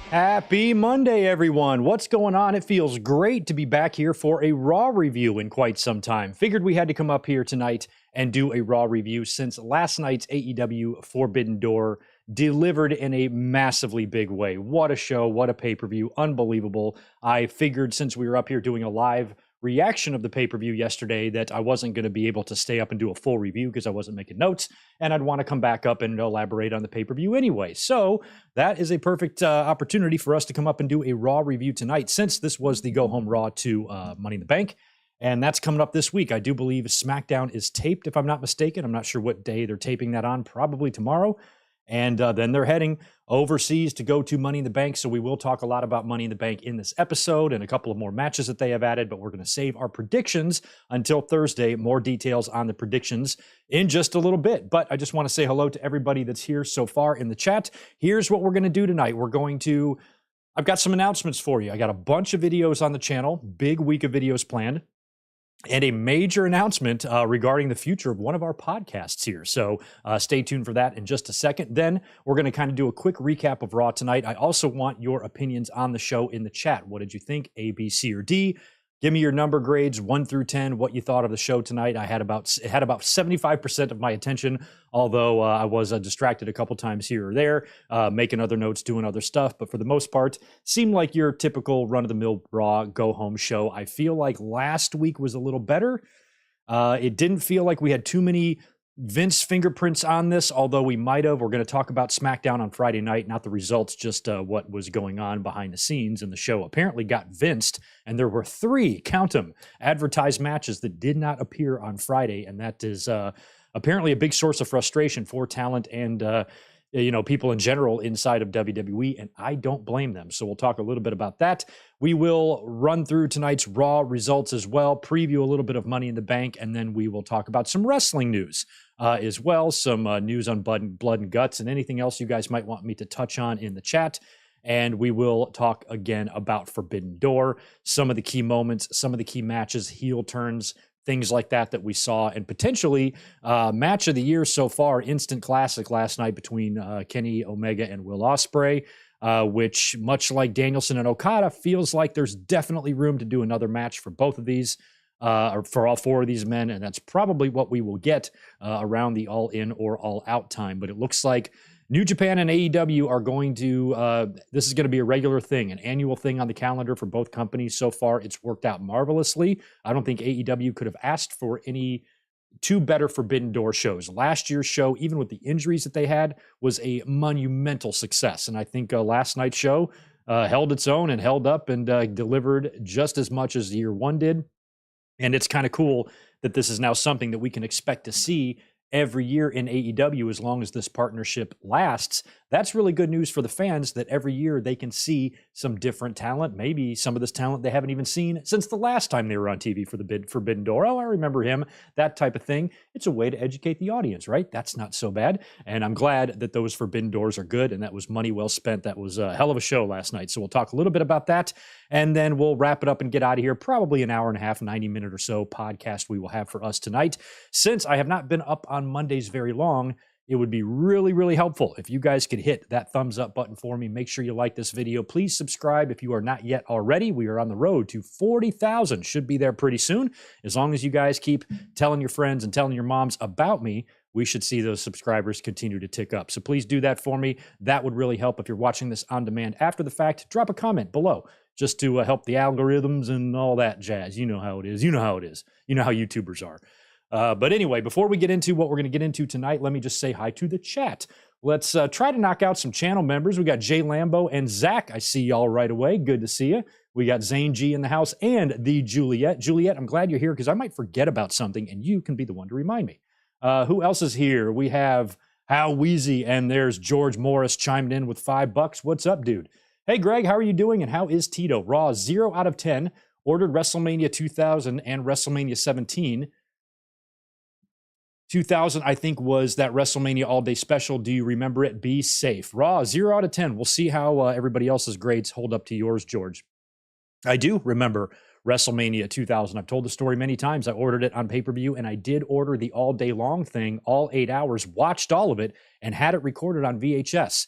Happy Monday, everyone. What's going on? It feels great to be back here for a Raw review in quite some time. Figured we had to come up here tonight and do a Raw review since last night's AEW Forbidden Door delivered in a massively big way. What a show, what a pay-per-view, unbelievable. I figured since we were up here doing a live reaction of the pay-per-view yesterday that I wasn't going to be able to stay up and do a full review because I wasn't making notes, and I'd want to come back up and elaborate on the pay-per-view anyway. So that is a perfect opportunity for us to come up and do a Raw review tonight, since this was the go-home Raw to Money in the Bank, and that's coming up this week. I do believe SmackDown is taped, if I'm not mistaken. I'm not sure what day they're taping that on, probably tomorrow. And then they're heading overseas to go to Money in the Bank. So we will talk a lot about Money in the Bank in this episode and a couple of more matches that they have added. But we're going to save our predictions until Thursday. More details on the predictions in just a little bit. But I just want to say hello to everybody that's here so far in the chat. Here's what we're going to do tonight. I've got some announcements for you. I got a bunch of videos on the channel, big week of videos planned, and a major announcement regarding the future of one of our podcasts here. So stay tuned for that in just a second. Then we're going to kind of do a quick recap of Raw tonight. I also want your opinions on the show in the chat. What did you think? A, B, C, or D? Give me your number grades 1 through 10, what you thought of the show tonight. It had about 75% of my attention, although I was distracted a couple times here or there, making other notes, doing other stuff. But for the most part, seemed like your typical run-of-the-mill Raw go-home show. I feel like last week was a little better. It didn't feel like we had too many Vince fingerprints on this, although we might have. We're going to talk about SmackDown on Friday night, not the results, just what was going on behind the scenes. And the show apparently got Vinced, and there were 3, count them, advertised matches that did not appear on Friday. And that is apparently a big source of frustration for talent and people in general inside of WWE, and I don't blame them. So we'll talk a little bit about that. We will run through tonight's Raw results as well, preview a little bit of Money in the Bank, and then we will talk about some wrestling news as well, some news on blood and guts, and anything else you guys might want me to touch on in the chat. And we will talk again about Forbidden Door, some of the key moments, some of the key matches, heel turns, things like that we saw, and potentially match of the year so far, instant classic last night between Kenny Omega and Will Ospreay, which, much like Danielson and Okada, feels like there's definitely room to do another match for both of these, or for all 4 of these men, and that's probably what we will get around the all-in or all-out time. But it looks like New Japan and AEW are going to, this is going to be a regular thing, an annual thing on the calendar for both companies. So far, it's worked out marvelously. I don't think AEW could have asked for any 2 better Forbidden Door shows. Last year's show, even with the injuries that they had, was a monumental success. And I think last night's show held its own and held up and delivered just as much as year 1 did. And it's kind of cool that this is now something that we can expect to see every year in AEW as long as this partnership lasts. That's really good news for the fans, that every year they can see some different talent, maybe some of this talent they haven't even seen since the last time they were on TV for the Forbidden Door. Oh, I remember him, that type of thing. It's a way to educate the audience, right? That's not so bad. And I'm glad that those Forbidden Doors are good, and that was money well spent. That was a hell of a show last night. So we'll talk a little bit about that, and then we'll wrap it up and get out of here. Probably an hour and a half, 90-minute or so podcast we will have for us tonight. Since I have not been up on Mondays very long, it would be really, really helpful if you guys could hit that thumbs up button for me. Make sure you like this video. Please subscribe if you are not yet already. We are on the road to 40,000. Should be there pretty soon. As long as you guys keep telling your friends and telling your moms about me, we should see those subscribers continue to tick up. So please do that for me. That would really help. If you're watching this on demand after the fact, drop a comment below just to help the algorithms and all that jazz. You know how it is. You know how it is. You know how YouTubers are. But anyway, before we get into what we're going to get into tonight, let me just say hi to the chat. Let's try to knock out some channel members. We got Jay Lambo and Zach. I see y'all right away. Good to see you. We got Zane G in the house and the Juliet. Juliet, I'm glad you're here because I might forget about something and you can be the one to remind me. Who else is here? We have How Wheezy, and there's George Morris chiming in with $5. What's up, dude? Hey, Greg, how are you doing? And how is Tito? Raw 0 out of 10. Ordered WrestleMania 2000 and WrestleMania 17. 2000, I think, was that WrestleMania all-day special. Do you remember it? Be safe. Raw, 0 out of 10. We'll see how everybody else's grades hold up to yours, George. I do remember WrestleMania 2000. I've told the story many times. I ordered it on pay-per-view, and I did order the all-day long thing, all 8 hours, watched all of it, and had it recorded on VHS.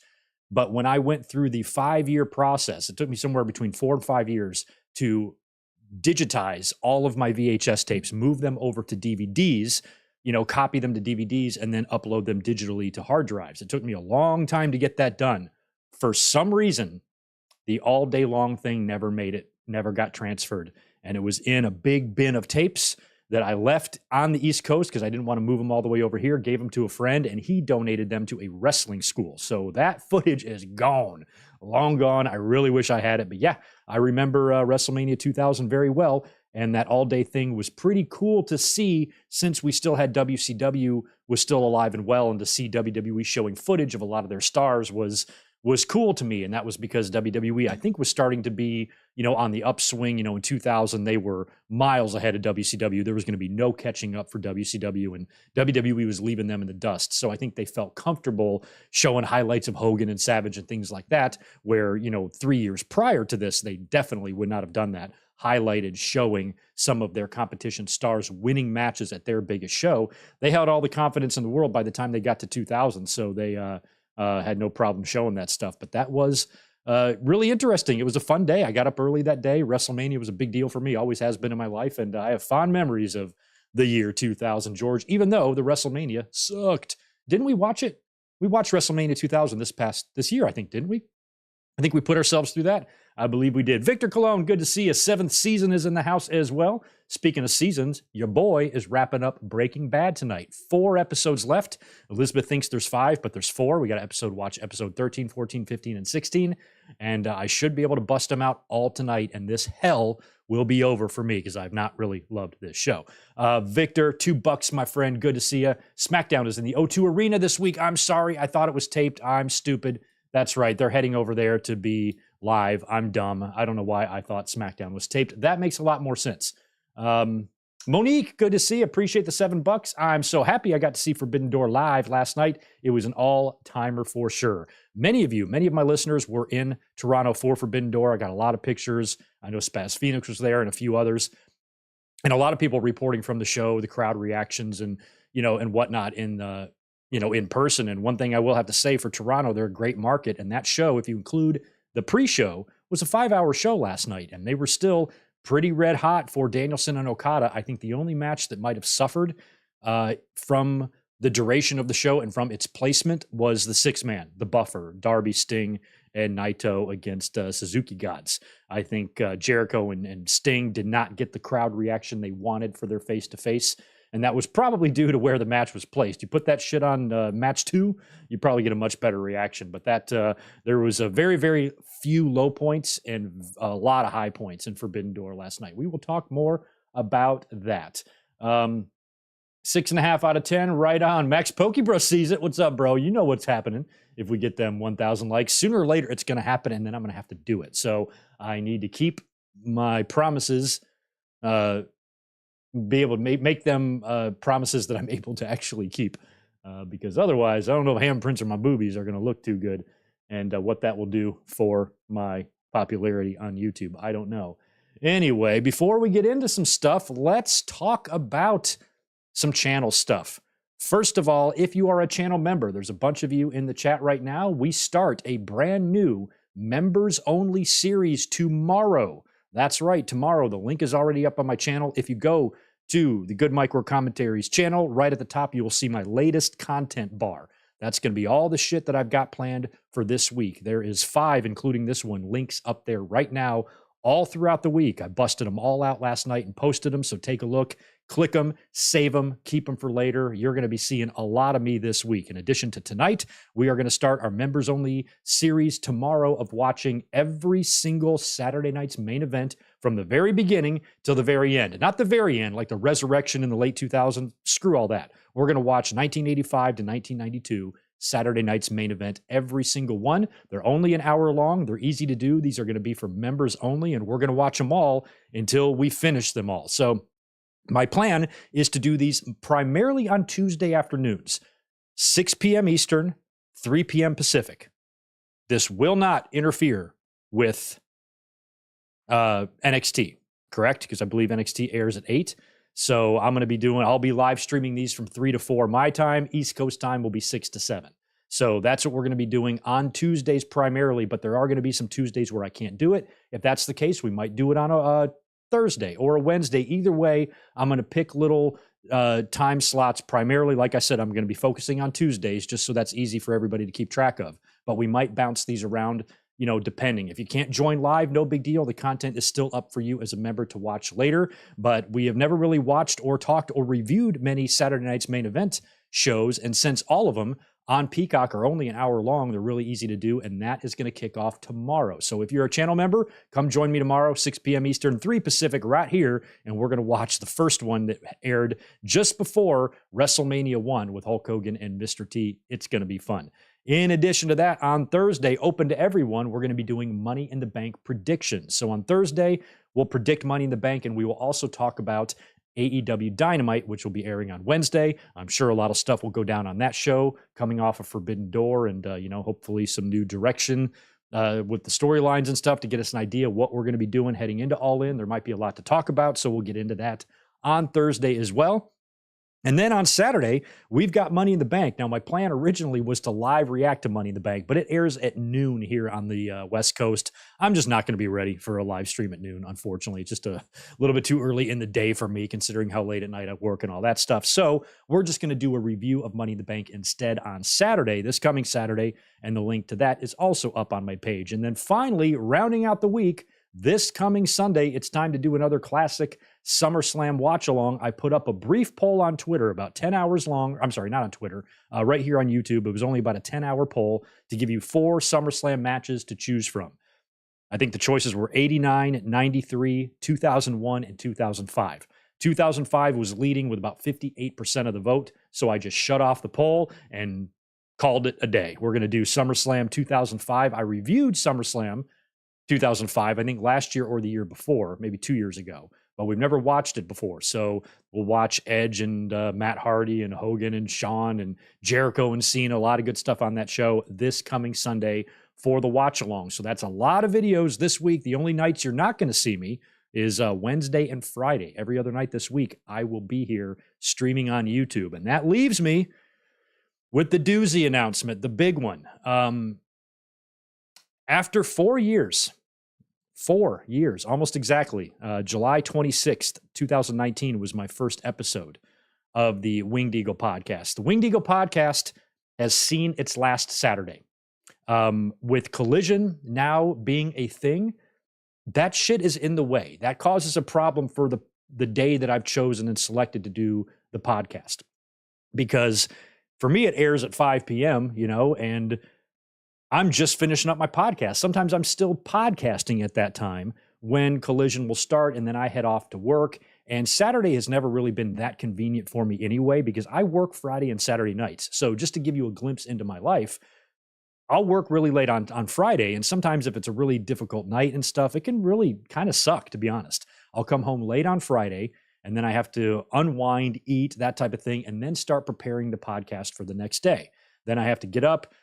But when I went through the 5-year process, it took me somewhere between 4 and 5 years to digitize all of my VHS tapes, move them over to DVDs, copy them to DVDs, and then upload them digitally to hard drives. It took me a long time to get that done. For some reason, the all day long thing never made it, never got transferred. And it was in a big bin of tapes that I left on the East Coast because I didn't want to move them all the way over here, gave them to a friend, and he donated them to a wrestling school. So that footage is gone, long gone. I really wish I had it. But yeah, I remember WrestleMania 2000 very well. And that all-day thing was pretty cool to see, since we still had WCW was still alive and well, and to see WWE showing footage of a lot of their stars was cool to me. And that was because WWE, I think, was starting to be, on the upswing. In 2000, they were miles ahead of WCW. There was going to be no catching up for WCW, and WWE was leaving them in the dust. So I think they felt comfortable showing highlights of Hogan and Savage and things like that, where, 3 years prior to this, they definitely would not have done that. Highlighted, showing some of their competition stars winning matches at their biggest show. They had all the confidence in the world by the time they got to 2000. So they had no problem showing that stuff. But that was really interesting. It was a fun day. I got up early that day. WrestleMania was a big deal for me, always has been in my life. And I have fond memories of the year 2000, George, even though the WrestleMania sucked. Didn't we watch it? We watched WrestleMania 2000 this year, I think, didn't we? I think we put ourselves through that. I believe we did. Victor Colon, good to see you. 7th season is in the house as well. Speaking of seasons, your boy is wrapping up Breaking Bad tonight. 4 episodes left. Elizabeth thinks there's 5, but there's 4. We got to watch episode 13, 14, 15, and 16. And I should be able to bust them out all tonight. And this hell will be over for me because I've not really loved this show. Victor, $2, my friend. Good to see you. SmackDown is in the O2 Arena this week. I'm sorry. I thought it was taped. I'm stupid. That's right. They're heading over there to be live. I'm dumb. I don't know why I thought SmackDown was taped. That makes a lot more sense. Monique, good to see you. Appreciate the $7. I'm so happy I got to see Forbidden Door live last night. It was an all-timer for sure. Many of my listeners were in Toronto for Forbidden Door. I got a lot of pictures. I know Spaz Phoenix was there and a few others. And a lot of people reporting from the show, the crowd reactions and whatnot in person. And one thing I will have to say for Toronto, they're a great market. And that show, if you include the pre-show, was a 5-hour show last night. And they were still pretty red hot for Danielson and Okada. I think the only match that might have suffered from the duration of the show and from its placement was the 6-man, the buffer, Darby, Sting, and Naito against Suzuki Gods. I think Jericho and Sting did not get the crowd reaction they wanted for their face-to-face. And that was probably due to where the match was placed. You put that shit on match 2, you probably get a much better reaction. But that there was a very, very few low points and a lot of high points in Forbidden Door last night. We will talk more about that. 6.5 out of 10, right on. Max Pokebro sees it. What's up, bro? You know what's happening. If we get them 1,000 likes, sooner or later it's going to happen, and then I'm going to have to do it. So I need to keep my promises. Be able to make them promises that I'm able to actually keep, because otherwise I don't know if handprints or my boobies are going to look too good, and what that will do for my popularity on YouTube, I don't know. Anyway, before we get into some stuff, let's talk about some channel stuff. First of all, if you are a channel member, there's a bunch of you in the chat right now. We start a brand new members-only series tomorrow. That's right, tomorrow. The link is already up on my channel. If you go to the Good Micro Commentaries channel, right at the top, you will see my latest content bar. That's going to be all the shit that I've got planned for this week. There is 5, including this one, links up there right now, all throughout the week. I busted them all out last night and posted them, so take a look. Click them, save them, keep them for later. You're going to be seeing a lot of me this week. In addition to tonight, we are going to start our members-only series tomorrow of watching every single Saturday night's main event from the very beginning till the very end. Not the very end, like the resurrection in the late 2000s. Screw all that. We're going to watch 1985 to 1992 Saturday night's main event, every single one. They're only an hour long. They're easy to do. These are going to be for members only, and we're going to watch them all until we finish them all. So my plan is to do these primarily on Tuesday afternoons, 6 p.m. Eastern, 3 p.m. Pacific. This will not interfere with NXT, correct? Because I believe NXT airs at 8. So I'll be live streaming these from 3 to 4 my time. East Coast time will be 6 to 7. So that's what we're going to be doing on Tuesdays primarily, but there are going to be some Tuesdays where I can't do it. If that's the case, we might do it on a Thursday or a Wednesday. Either way, I'm going to pick little time slots primarily. Like I said, I'm going to be focusing on Tuesdays just so that's easy for everybody to keep track of. But we might bounce these around, depending. If you can't join live, no big deal. The content is still up for you as a member to watch later. But we have never really watched or talked or reviewed many Saturday Night's Main Event shows. And since all of them on Peacock are only an hour long, they're really easy to do, and that is going to kick off tomorrow. So if you're a channel member, come join me tomorrow, 6 p.m. Eastern, 3 Pacific, right here, and we're going to watch the first one that aired just before WrestleMania 1 with Hulk Hogan and Mr. T. It's going to be fun. In addition to that, on Thursday, open to everyone, we're going to be doing Money in the Bank predictions. So on Thursday, we'll predict Money in the Bank, and we will also talk about AEW Dynamite, which will be airing on Wednesday. I'm sure a lot of stuff will go down on that show, coming off of Forbidden Door and, hopefully some new direction with the storylines and stuff to get us an idea of what we're going to be doing heading into All In. There might be a lot to talk about, so we'll get into that on Thursday as well. And then on Saturday, we've got Money in the Bank. Now, my plan originally was to live react to Money in the Bank, but it airs at noon here on the West Coast. I'm just not going to be ready for a live stream at noon, unfortunately. It's just a little bit too early in the day for me, considering how late at night I work and all that stuff. So we're just going to do a review of Money in the Bank instead on Saturday, this coming Saturday, and the link to that is also up on my page. And then finally, rounding out the week, this coming Sunday, it's time to do another classic SummerSlam watch-along. I put up a brief poll on Twitter about 10 hours long. I'm sorry, not on Twitter, right here on YouTube. It was only about a 10-hour poll to give you 4 SummerSlam matches to choose from. I think the choices were 89, 93, 2001, and 2005. 2005 was leading with about 58% of the vote, so I just shut off the poll and called it a day. We're going to do SummerSlam 2005. I reviewed SummerSlam 2005, I think last year or the year before, maybe 2 years ago, but we've never watched it before. So we'll watch Edge and Matt Hardy and Hogan and Shawn and Jericho and Cena, a lot of good stuff on that show this coming Sunday for the watch along. So that's a lot of videos this week. The only nights you're not going to see me is Wednesday and Friday. Every other night this week, I will be here streaming on YouTube. And that leaves me with the doozy announcement, the big one. After 4 years, almost exactly. July 26th, 2019 was my first episode of the Winged Eagle podcast. The Winged Eagle podcast has seen its last Saturday. With Collision now being a thing, that shit is in the way. That causes a problem for the day that I've chosen and selected to do the podcast. Because for me, it airs at 5 p.m., and I'm just finishing up my podcast. Sometimes I'm still podcasting at that time when Collision will start, and then I head off to work. And Saturday has never really been that convenient for me anyway, because I work Friday and Saturday nights. So just to give you a glimpse into my life, I'll work really late on Friday. And sometimes if it's a really difficult night and stuff, it can really kind of suck, to be honest. I'll come home late on Friday, and then I have to unwind, eat, that type of thing, and then start preparing the podcast for the next day. Then I have to get up,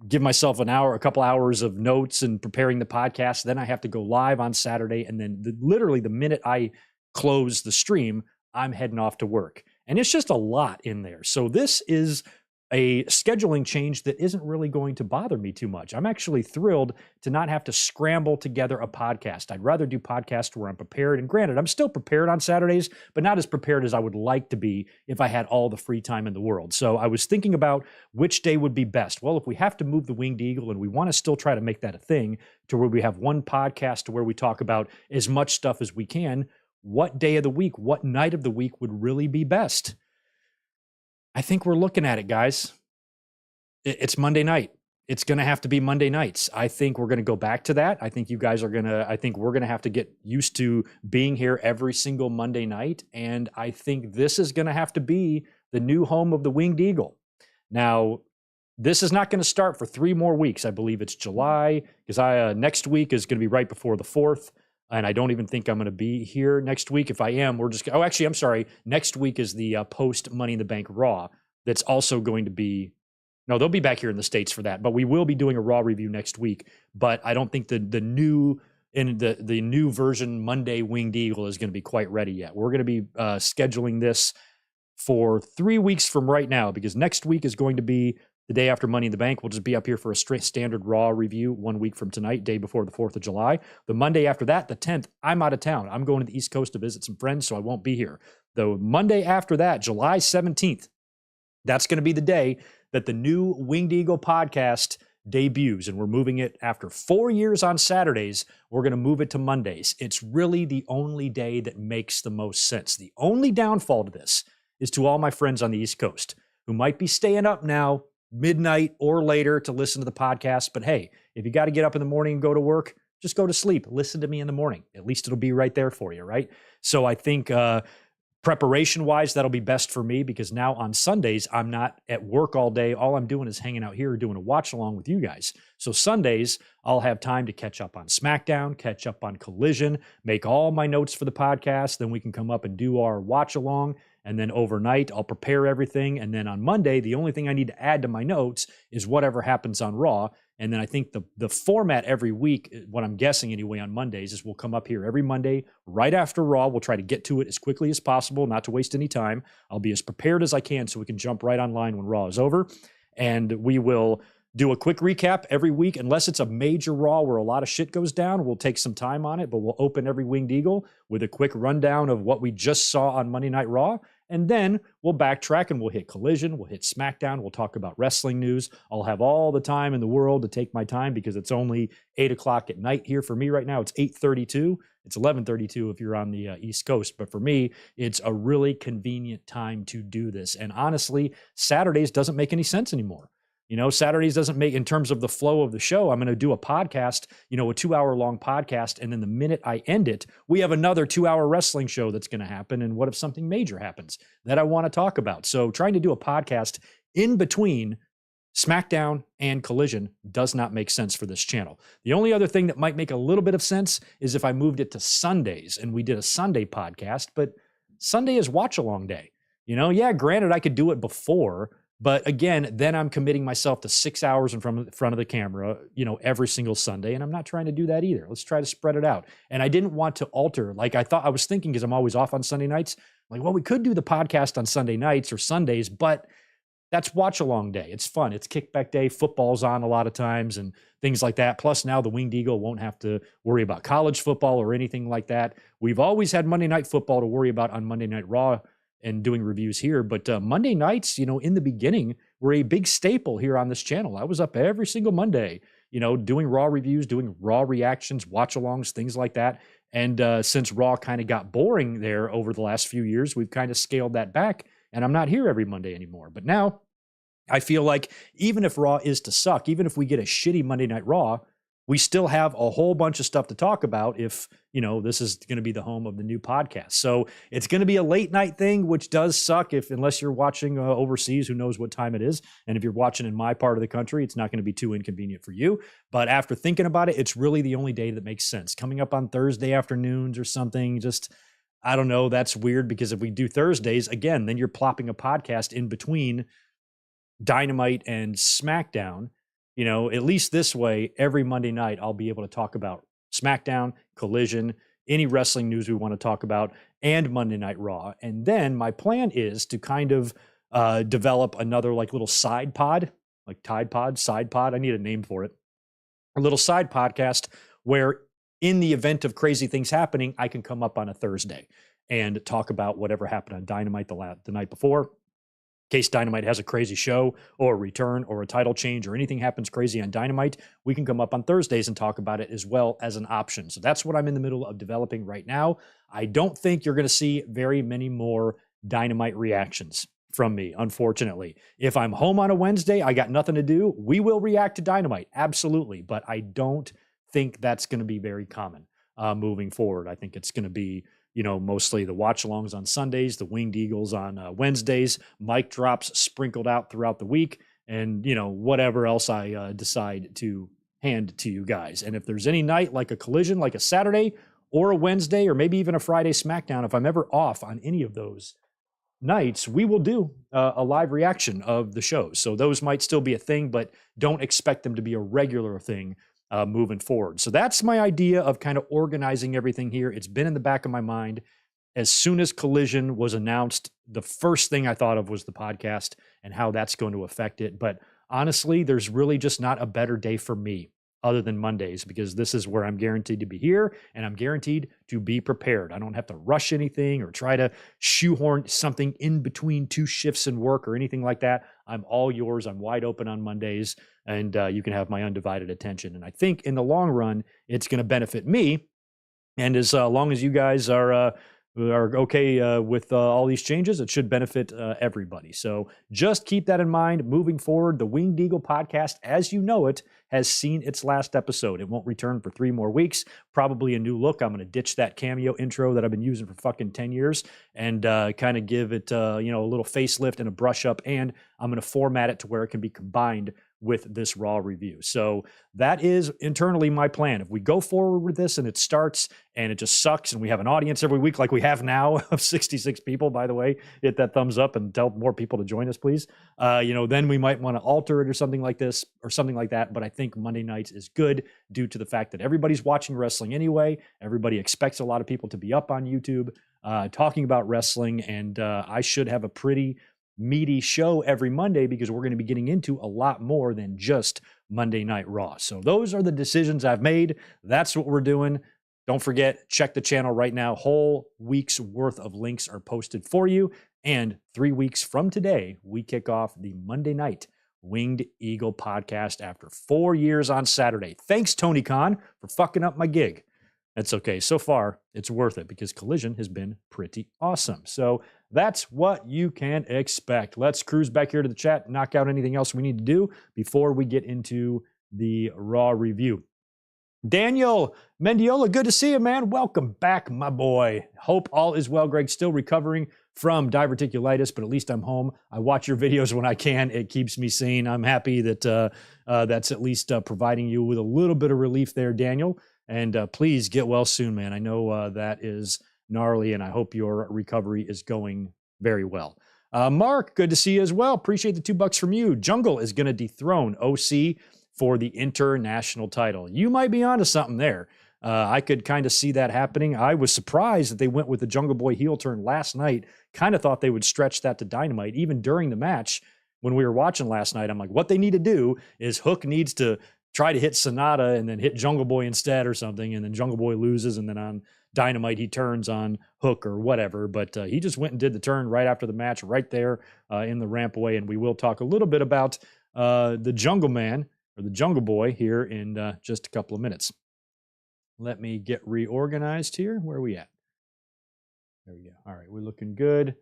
give myself a couple hours of notes and preparing the podcast. Then I have to go live on Saturday. And then literally the minute I close the stream, I'm heading off to work. And it's just a lot in there. So this is a scheduling change that isn't really going to bother me too much. I'm actually thrilled to not have to scramble together a podcast. I'd rather do podcasts where I'm prepared. And granted, I'm still prepared on Saturdays, but not as prepared as I would like to be if I had all the free time in the world. So I was thinking about which day would be best. Well, if we have to move the Winged Eagle and we want to still try to make that a thing to where we have one podcast to where we talk about as much stuff as we can, what day of the week, what night of the week would really be best? I think we're looking at it, guys. It's Monday night. It's going to have to be Monday nights. I think we're going to go back to that. I think we're going to have to get used to being here every single Monday night. And I think this is going to have to be the new home of the Winged Eagle. Now, this is not going to start for 3 more weeks. I believe it's July, because next week is going to be right before the 4th. And I don't even think I'm going to be here next week. If I am, I'm sorry. Next week is the post Money in the Bank Raw. That's also going to be, no, they'll be back here in the States for that, but we will be doing a Raw review next week. But I don't think the new version Monday Winged Eagle is going to be quite ready yet. We're going to be scheduling this for 3 weeks from right now, because next week is going to be the day after Money in the Bank. We'll just be up here for a straight standard Raw review 1 week from tonight, day before the 4th of July. The Monday after that, the 10th, I'm out of town. I'm going to the East Coast to visit some friends, so I won't be here. The Monday after that, July 17th, that's going to be the day that the new Winged Eagle podcast debuts, and we're moving it after 4 years on Saturdays. We're going to move it to Mondays. It's really the only day that makes the most sense. The only downfall to this is to all my friends on the East Coast who might be staying up now midnight or later to listen to the podcast. But hey, if you got to get up in the morning and go to work, just go to sleep. Listen to me in the morning. At least it'll be right there for you, right? So I think preparation-wise, that'll be best for me, because now on Sundays, I'm not at work all day. All I'm doing is hanging out here doing a watch-along with you guys. So Sundays, I'll have time to catch up on SmackDown, catch up on Collision, make all my notes for the podcast. Then we can come up and do our watch-along. And then overnight, I'll prepare everything. And then on Monday, the only thing I need to add to my notes is whatever happens on Raw. And then I think the format every week, what I'm guessing anyway on Mondays, is we'll come up here every Monday right after Raw. We'll try to get to it as quickly as possible, not to waste any time. I'll be as prepared as I can so we can jump right online when Raw is over. And we will do a quick recap every week, unless it's a major Raw where a lot of shit goes down. We'll take some time on it, but we'll open every Winged Eagle with a quick rundown of what we just saw on Monday Night Raw. And then we'll backtrack and we'll hit Collision, we'll hit SmackDown, we'll talk about wrestling news. I'll have all the time in the world to take my time, because it's only 8 o'clock at night here for me right now. It's 8:32. It's 11:32 if you're on the East Coast. But for me, it's a really convenient time to do this. And honestly, Saturdays doesn't make any sense anymore. You know, Saturdays doesn't make, in terms of the flow of the show. I'm going to do a podcast, you know, a 2-hour-long podcast. And then the minute I end it, we have another 2-hour wrestling show that's going to happen. And what if something major happens that I want to talk about? So trying to do a podcast in between SmackDown and Collision does not make sense for this channel. The only other thing that might make a little bit of sense is if I moved it to Sundays and we did a Sunday podcast. But Sunday is watch-along day. You know, yeah, granted, I could do it before. But again, then I'm committing myself to 6 hours in front of the camera, you know, every single Sunday. And I'm not trying to do that either. Let's try to spread it out. And I didn't want to alter, like I was thinking, because I'm always off on Sunday nights, like, well, we could do the podcast on Sunday nights or Sundays, but that's watch along day. It's fun. It's kickback day. Football's on a lot of times and things like that. Plus now the Winged Eagle won't have to worry about college football or anything like that. We've always had Monday Night Football to worry about on Monday Night Raw and doing reviews here. But Monday nights, you know, in the beginning were a big staple here on this channel. I was up every single Monday, you know, doing Raw reviews, doing Raw reactions, watch-alongs, things like that. And since Raw kind of got boring there over the last few years, we've kind of scaled that back, and I'm not here every Monday anymore. But now I feel like even if Raw is to suck, even if we get a shitty Monday Night Raw, we still have a whole bunch of stuff to talk about if, you know, this is going to be the home of the new podcast. So it's going to be a late night thing, which does suck unless you're watching overseas, who knows what time it is. And if you're watching in my part of the country, it's not going to be too inconvenient for you. But after thinking about it, it's really the only day that makes sense. Coming up on Thursday afternoons or something, just, I don't know, that's weird, because if we do Thursdays, again, then you're plopping a podcast in between Dynamite and SmackDown. You know, at least this way, every Monday night, I'll be able to talk about SmackDown, Collision, any wrestling news we want to talk about, and Monday Night Raw. And then my plan is to kind of develop another like little side pod, like Tide Pod, side pod. I need a name for it. A little side podcast where in the event of crazy things happening, I can come up on a Thursday and talk about whatever happened on Dynamite the night before. In case Dynamite has a crazy show or a return or a title change or anything happens crazy on Dynamite, we can come up on Thursdays and talk about it as well as an option. So that's what I'm in the middle of developing right now. I don't think you're going to see very many more Dynamite reactions from me, unfortunately. If I'm home on a Wednesday, I got nothing to do, we will react to Dynamite, absolutely. But I don't think that's going to be very common moving forward. I think it's going to be, you know, mostly the watch-alongs on Sundays, the Winged Eagles on Wednesdays, mic drops sprinkled out throughout the week, and, you know, whatever else I decide to hand to you guys. And if there's any night like a Collision, like a Saturday or a Wednesday, or maybe even a Friday SmackDown, if I'm ever off on any of those nights, we will do a live reaction of the shows. So those might still be a thing, but don't expect them to be a regular thing moving forward. So that's my idea of kind of organizing everything here. It's been in the back of my mind. as soon as Collision was announced, the first thing I thought of was the podcast and how that's going to affect it. But honestly, there's really just not a better day for me other than Mondays, because this is where I'm guaranteed to be here and I'm guaranteed to be prepared. I don't have to rush anything or try to shoehorn something in between two shifts in work or anything like that. I'm all yours. I'm wide open on Mondays, and you can have my undivided attention. And I think in the long run, it's going to benefit me. And as long as you guys are okay with all these changes, it should benefit everybody. So just keep that in mind moving forward. The Winged Eagle podcast, as you know it, has seen its last episode. It won't return for 3 more weeks. Probably a new look. I'm going to ditch that cameo intro that I've been using for fucking 10 years and kind of give it a little facelift and a brush up. And I'm going to format it to where it can be combined with this Raw review. So that is internally my plan. If we go forward with this and it starts and it just sucks and we have an audience every week like we have now of 66 people, by the way, hit that thumbs up and tell more people to join us, please. Then we might want to alter it or something like this or something like that. But I think Monday nights is good due to the fact that everybody's watching wrestling anyway. Everybody expects a lot of people to be up on YouTube talking about wrestling. And I should have a pretty meaty show every Monday because we're going to be getting into a lot more than just Monday Night Raw. So those are the decisions I've made. That's what we're doing. Don't forget, check the channel right now. Whole week's worth of links are posted for you. And 3 weeks from today, we kick off the Monday Night Winged Eagle podcast after 4 years on Saturday. Thanks, Tony Khan, for fucking up my gig. That's okay. So far, it's worth it because Collision has been pretty awesome. So that's what you can expect. Let's cruise back here to the chat, knock out anything else we need to do before we get into the Raw review. Daniel Mendiola, good to see you, man. Welcome back, my boy. Hope all is well. Greg, still recovering from diverticulitis, but at least I'm home. I watch your videos when I can. It keeps me sane. I'm happy that that's at least providing you with a little bit of relief there, Daniel. And please get well soon, man. I know that is gnarly, and I hope your recovery is going very well. Mark, good to see you as well. Appreciate the $2 from you. Jungle is going to dethrone OC for the international title. You might be onto something there. I could kind of see that happening. I was surprised that they went with the Jungle Boy heel turn last night. Kind of thought they would stretch that to Dynamite. Even during the match, when we were watching last night, I'm like, what they need to do is Hook needs to try to hit Sonata and then hit Jungle Boy instead or something, and then Jungle Boy loses, and then on Dynamite he turns on Hook or whatever. But he just went and did the turn right after the match, right there in the rampway, and we will talk a little bit about the Jungle Man or the Jungle Boy here in just a couple of minutes. Let me get reorganized here. Where are we at? There we go. All right, we're looking good.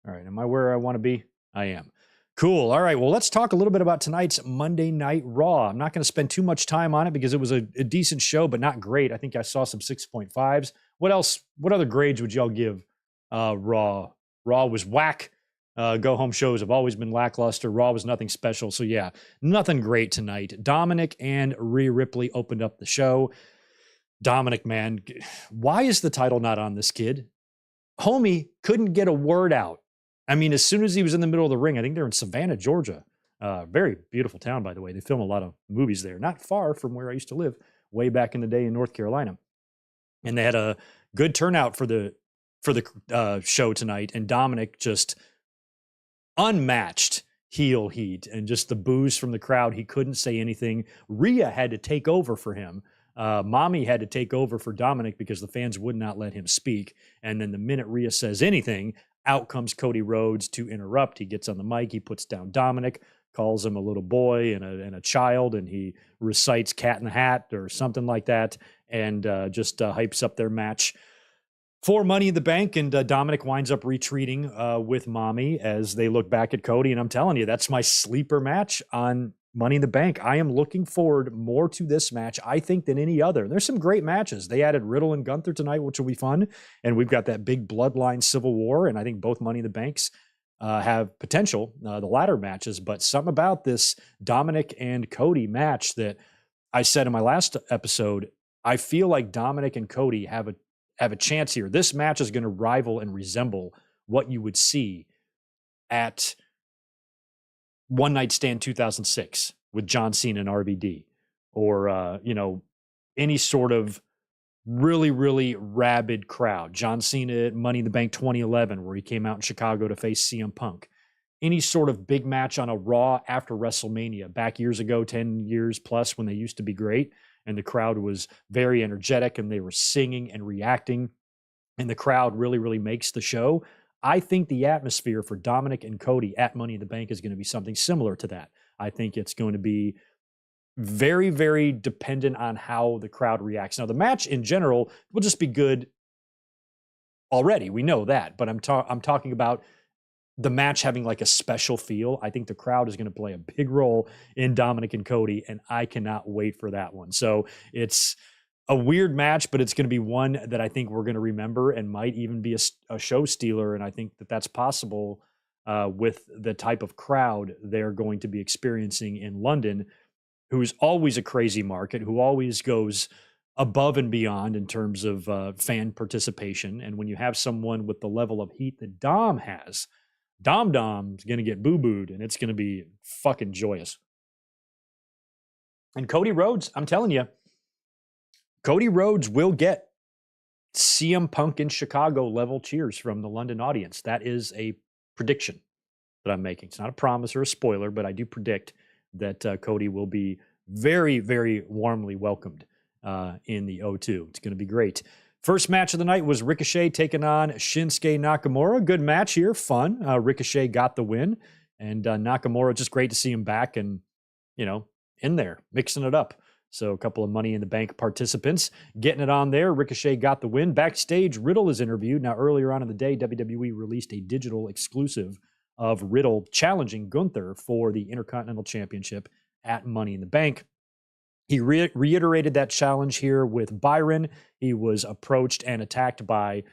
All right, am I where I want to be? I am. Cool. All right. Well, let's talk a little bit about tonight's Monday Night Raw. I'm not going to spend too much time on it because it was a decent show, but not great. I think I saw some 6.5s. What else? What other grades would y'all give Raw? Raw was whack. Go-home shows have always been lackluster. Raw was nothing special. So, yeah, nothing great tonight. Dominic and Rhea Ripley opened up the show. Dominic, man, why is the title not on this kid? Homie couldn't get a word out. I mean, as soon as he was in the middle of the ring, I think they're in Savannah, Georgia. Very beautiful town, by the way. They film a lot of movies there, not far from where I used to live way back in the day in North Carolina. And they had a good turnout for the show tonight. And Dominic just unmatched heel heat and just the boos from the crowd. He couldn't say anything. Rhea had to take over for him. Mommy had to take over for Dominic because the fans would not let him speak. And then the minute Rhea says anything, out comes Cody Rhodes to interrupt. He gets on the mic. He puts down Dominic, calls him a little boy and a child, and he recites Cat in the Hat or something like that, and just hypes up their match for Money in the Bank. And Dominic winds up retreating with Mommy as they look back at Cody. And I'm telling you, that's my sleeper match on Money in the Bank. I am looking forward more to this match, I think, than any other. There's some great matches. They added Riddle and Gunther tonight, which will be fun. And we've got that big bloodline civil war. And I think both Money in the Banks have potential, the latter matches. But something about this Dominic and Cody match that I said in my last episode, I feel like Dominic and Cody have a chance here. This match is going to rival and resemble what you would see at One Night Stand 2006 with John Cena and RVD, or any sort of really, really rabid crowd. John Cena at Money in the Bank 2011, where he came out in Chicago to face CM Punk. Any sort of big match on a Raw after WrestleMania, back years ago, 10 years plus, when they used to be great, and the crowd was very energetic and they were singing and reacting, and the crowd really, really makes the show. I think the atmosphere for Dominic and Cody at Money in the Bank is going to be something similar to that. I think it's going to be very, very dependent on how the crowd reacts. Now, the match in general will just be good already. We know that, but I'm talking about the match having like a special feel. I think the crowd is going to play a big role in Dominic and Cody, and I cannot wait for that one. So it's a weird match, but it's going to be one that I think we're going to remember and might even be a show stealer. And I think that that's possible with the type of crowd they're going to be experiencing in London, who's always a crazy market, who always goes above and beyond in terms of fan participation. And when you have someone with the level of heat that Dom's going to get boo-booed, and it's going to be fucking joyous. And Cody Rhodes, I'm telling you, Cody Rhodes will get CM Punk in Chicago level cheers from the London audience. That is a prediction that I'm making. It's not a promise or a spoiler, but I do predict that Cody will be very, very warmly welcomed in the O2. It's going to be great. First match of the night was Ricochet taking on Shinsuke Nakamura. Good match here, fun. Ricochet got the win, and Nakamura, just great to see him back and, in there, mixing it up. So a couple of Money in the Bank participants getting it on there. Ricochet got the win. Backstage, Riddle is interviewed. Now, earlier on in the day, WWE released a digital exclusive of Riddle challenging Gunther for the Intercontinental Championship at Money in the Bank. He reiterated that challenge here with Byron. He was approached and attacked by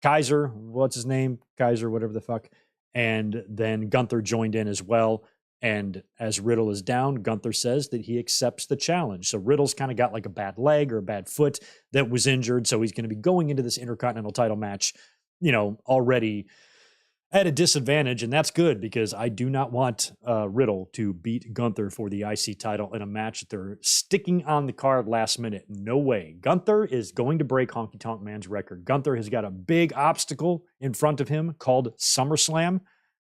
Kaiser. What's his name? Kaiser, whatever the fuck. And then Gunther joined in as well. And as Riddle is down, Gunther says that he accepts the challenge. So Riddle's kind of got like a bad leg or a bad foot that was injured. So he's going to be going into this Intercontinental title match, already at a disadvantage. And that's good, because I do not want Riddle to beat Gunther for the IC title in a match that they're sticking on the card last minute. No way. Gunther is going to break Honky Tonk Man's record. Gunther has got a big obstacle in front of him called SummerSlam.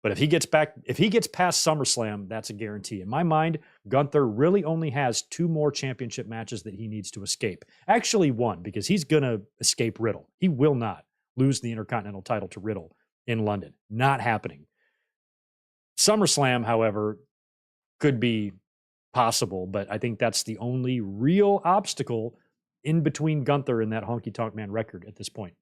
But if he gets past SummerSlam, that's a guarantee. In my mind, Gunther really only has 2 more championship matches that he needs to escape. Actually, 1, because he's going to escape Riddle. He will not lose the Intercontinental title to Riddle in London. Not happening. SummerSlam, however, could be possible, but I think that's the only real obstacle in between Gunther and that Honky Tonk Man record at this point.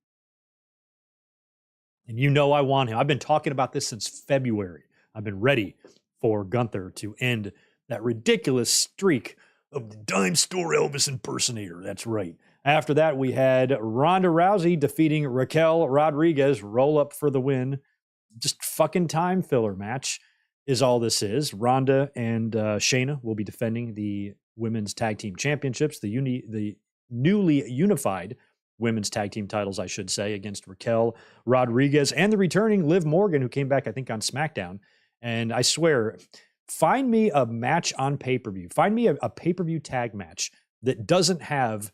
And I want him. I've been talking about this since February. I've been ready for Gunther to end that ridiculous streak of the dime store Elvis impersonator. That's right. After that, we had Ronda Rousey defeating Raquel Rodriguez, roll up for the win. Just fucking time filler match is all this is. Ronda and Shayna will be defending the women's tag team championships, the newly unified women's tag team titles, I should say, against Raquel Rodriguez and the returning Liv Morgan, who came back, I think, on SmackDown. And I swear, find me a match on pay-per-view. Find me a pay-per-view tag match that doesn't have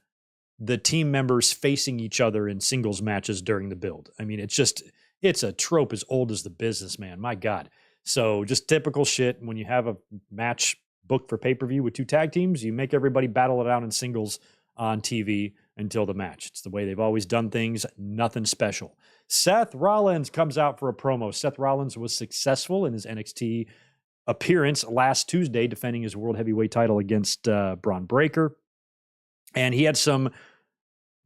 the team members facing each other in singles matches during the build. I mean, it's a trope as old as the business, man. My God. So just typical shit. When you have a match booked for pay-per-view with 2 tag teams, you make everybody battle it out in singles on TV until the match. It's the way they've always done things. Nothing special. Seth Rollins comes out for a promo. Seth Rollins was successful in his NXT appearance last Tuesday, defending his World Heavyweight title against Braun Breaker. And he had some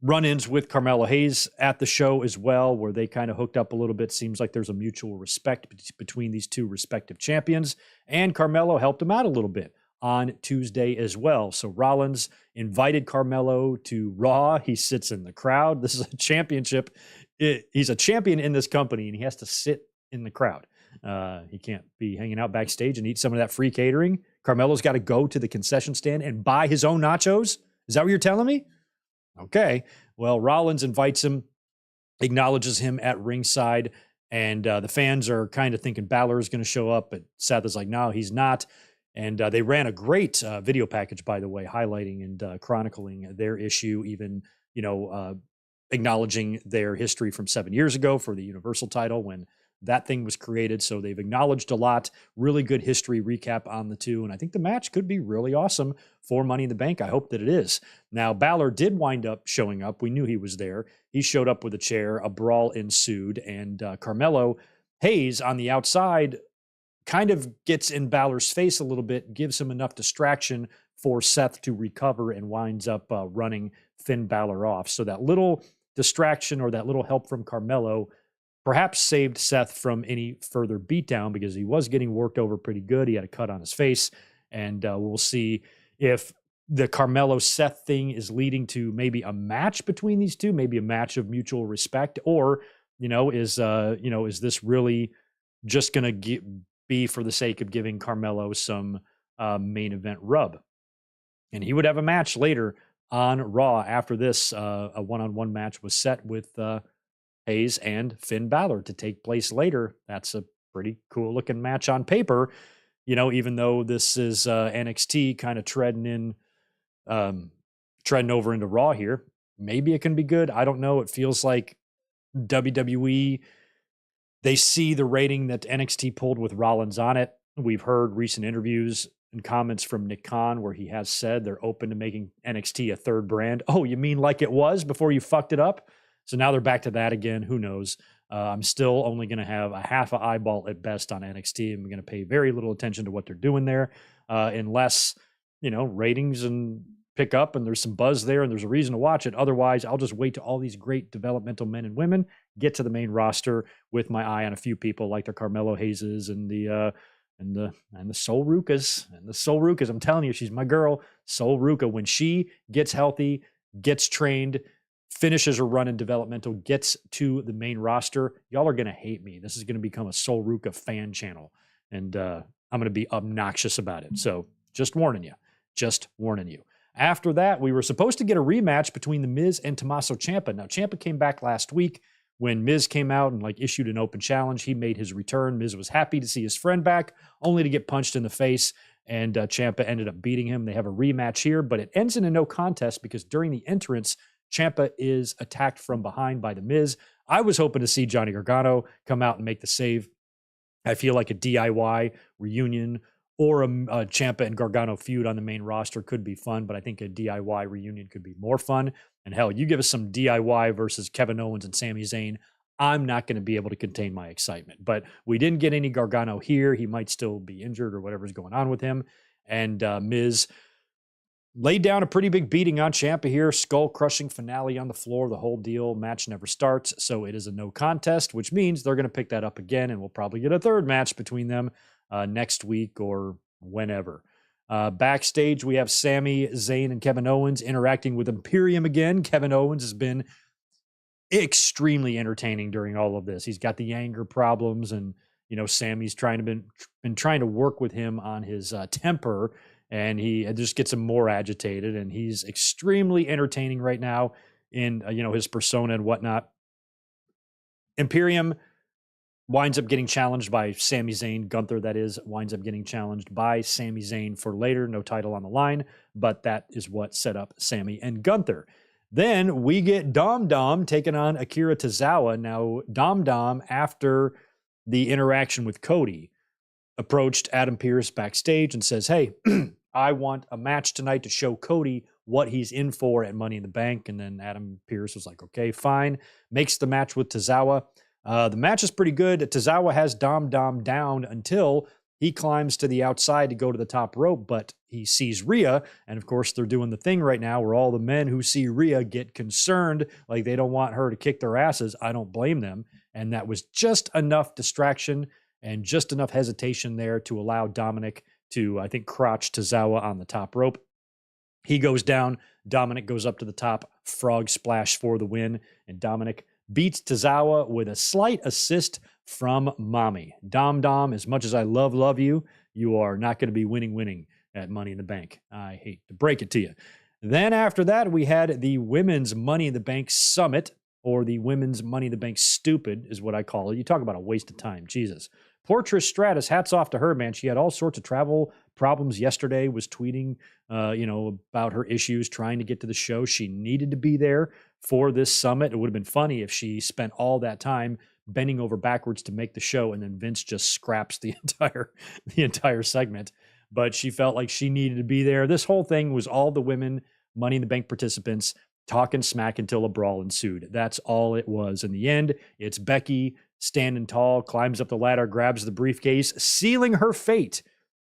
run-ins with Carmelo Hayes at the show as well, where they kind of hooked up a little bit. Seems like there's a mutual respect between these 2 respective champions. And Carmelo helped him out a little bit on Tuesday as well. So Rollins invited Carmelo to Raw. He sits in the crowd. This is a championship. He's a champion in this company, and he has to sit in the crowd. He can't be hanging out backstage and eat some of that free catering. Carmelo's got to go to the concession stand and buy his own nachos. Is that what you're telling me? Okay. Well, Rollins invites him, acknowledges him at ringside, and the fans are kind of thinking Balor is going to show up, but Seth is like, no, he's not. And they ran a great video package, by the way, highlighting and chronicling their issue, even acknowledging their history from 7 years ago for the Universal title when that thing was created. So they've acknowledged a lot. Really good history recap on the two. And I think the match could be really awesome for Money in the Bank. I hope that it is. Now, Balor did wind up showing up. We knew he was there. He showed up with a chair. A brawl ensued. And Carmelo Hayes on the outside kind of gets in Balor's face a little bit, gives him enough distraction for Seth to recover and winds up running Finn Balor off. So that little distraction or that little help from Carmelo perhaps saved Seth from any further beatdown because he was getting worked over pretty good. He had a cut on his face, and we'll see if the Carmelo-Seth thing is leading to maybe a match between these two, maybe a match of mutual respect, or, is this really just going to be for the sake of giving Carmelo some main event rub? And he would have a match later on Raw after this. A one-on-one match was set with Hayes and Finn Balor to take place later. That's a pretty cool looking match on paper, even though this is NXT kind of treading over into Raw here. Maybe it can be good. I don't know. It feels like WWE, they see the rating that NXT pulled with Rollins on it. We've heard recent interviews and comments from Nick Khan where he has said they're open to making NXT a third brand. Oh, you mean like it was before you fucked it up? So now they're back to that again. Who knows? I'm still only going to have a half an eyeball at best on NXT. I'm going to pay very little attention to what they're doing there unless, ratings and pick up and there's some buzz there and there's a reason to watch it. Otherwise, I'll just wait till all these great developmental men and women get to the main roster with my eye on a few people like the Carmelo Hayeses and the Sol Rukas. And the Sol Rukas, I'm telling you, she's my girl. Sol Ruka, when she gets healthy, gets trained, finishes her run in developmental, gets to the main roster, y'all are going to hate me. This is going to become a Sol Ruka fan channel. And I'm going to be obnoxious about it. So just warning you. After that, we were supposed to get a rematch between The Miz and Tommaso Ciampa. Now, Ciampa came back last week when Miz came out and issued an open challenge. He made his return. Miz was happy to see his friend back, only to get punched in the face, and Ciampa ended up beating him. They have a rematch here, but it ends in a no contest because during the entrance, Ciampa is attacked from behind by The Miz. I was hoping to see Johnny Gargano come out and make the save. I feel like a DIY reunion or a Ciampa and Gargano feud on the main roster could be fun, but I think a DIY reunion could be more fun. And hell, you give us some DIY versus Kevin Owens and Sami Zayn, I'm not going to be able to contain my excitement. But we didn't get any Gargano here. He might still be injured or whatever's going on with him. And Miz laid down a pretty big beating on Ciampa here, skull-crushing finale on the floor, the whole deal. Match never starts, so it is a no contest, which means they're going to pick that up again, and we'll probably get a third match between them next week or whenever. Backstage, we have Sami Zayn and Kevin Owens interacting with Imperium again. Kevin Owens has been extremely entertaining during all of this. He's got the anger problems, and Sami's been trying to work with him on his temper, and he just gets him more agitated, and he's extremely entertaining right now in his persona and whatnot. Imperium winds up getting challenged by Sami Zayn. Gunther, that is, winds up getting challenged by Sami Zayn for later. No title on the line, but that is what set up Sami and Gunther. Then we get Dom Dom taking on Akira Tozawa. Now, Dom Dom, after the interaction with Cody, approached Adam Pearce backstage and says, hey, I want a match tonight to show Cody what he's in for at Money in the Bank. And then Adam Pearce was like, okay, fine. Makes the match with Tozawa. The match is pretty good. Tozawa has Dom Dom down until he climbs to the outside to go to the top rope, but he sees Rhea. And of course, they're doing the thing right now where all the men who see Rhea get concerned, like they don't want her to kick their asses. I don't blame them. And that was just enough distraction and just enough hesitation there to allow Dominic to, I think, crotch Tozawa on the top rope. He goes down. Dominic goes up to the top. Frog splash for the win. And Dominic beats Tozawa with a slight assist from Mommy. Dom Dom, as much as I love you, you are not going to be winning at Money in the Bank. I hate to break it to you. Then after that, we had the Women's Money in the Bank Summit, or the Women's Money in the Bank Stupid is what I call it. You talk about a waste of time. Jesus. poor Trish Stratus, hats off to her, man. She had all sorts of travel problems yesterday, was tweeting, about her issues trying to get to the show. She needed to be there for this summit. It would have been funny if she spent all that time bending over backwards to make the show, and then Vince just scraps the entire segment. But she felt like she needed to be there. This whole thing was all the women Money in the Bank participants talking smack until a brawl ensued. That's all it was. In the end, it's Becky standing tall, climbs up the ladder, grabs the briefcase, sealing her fate.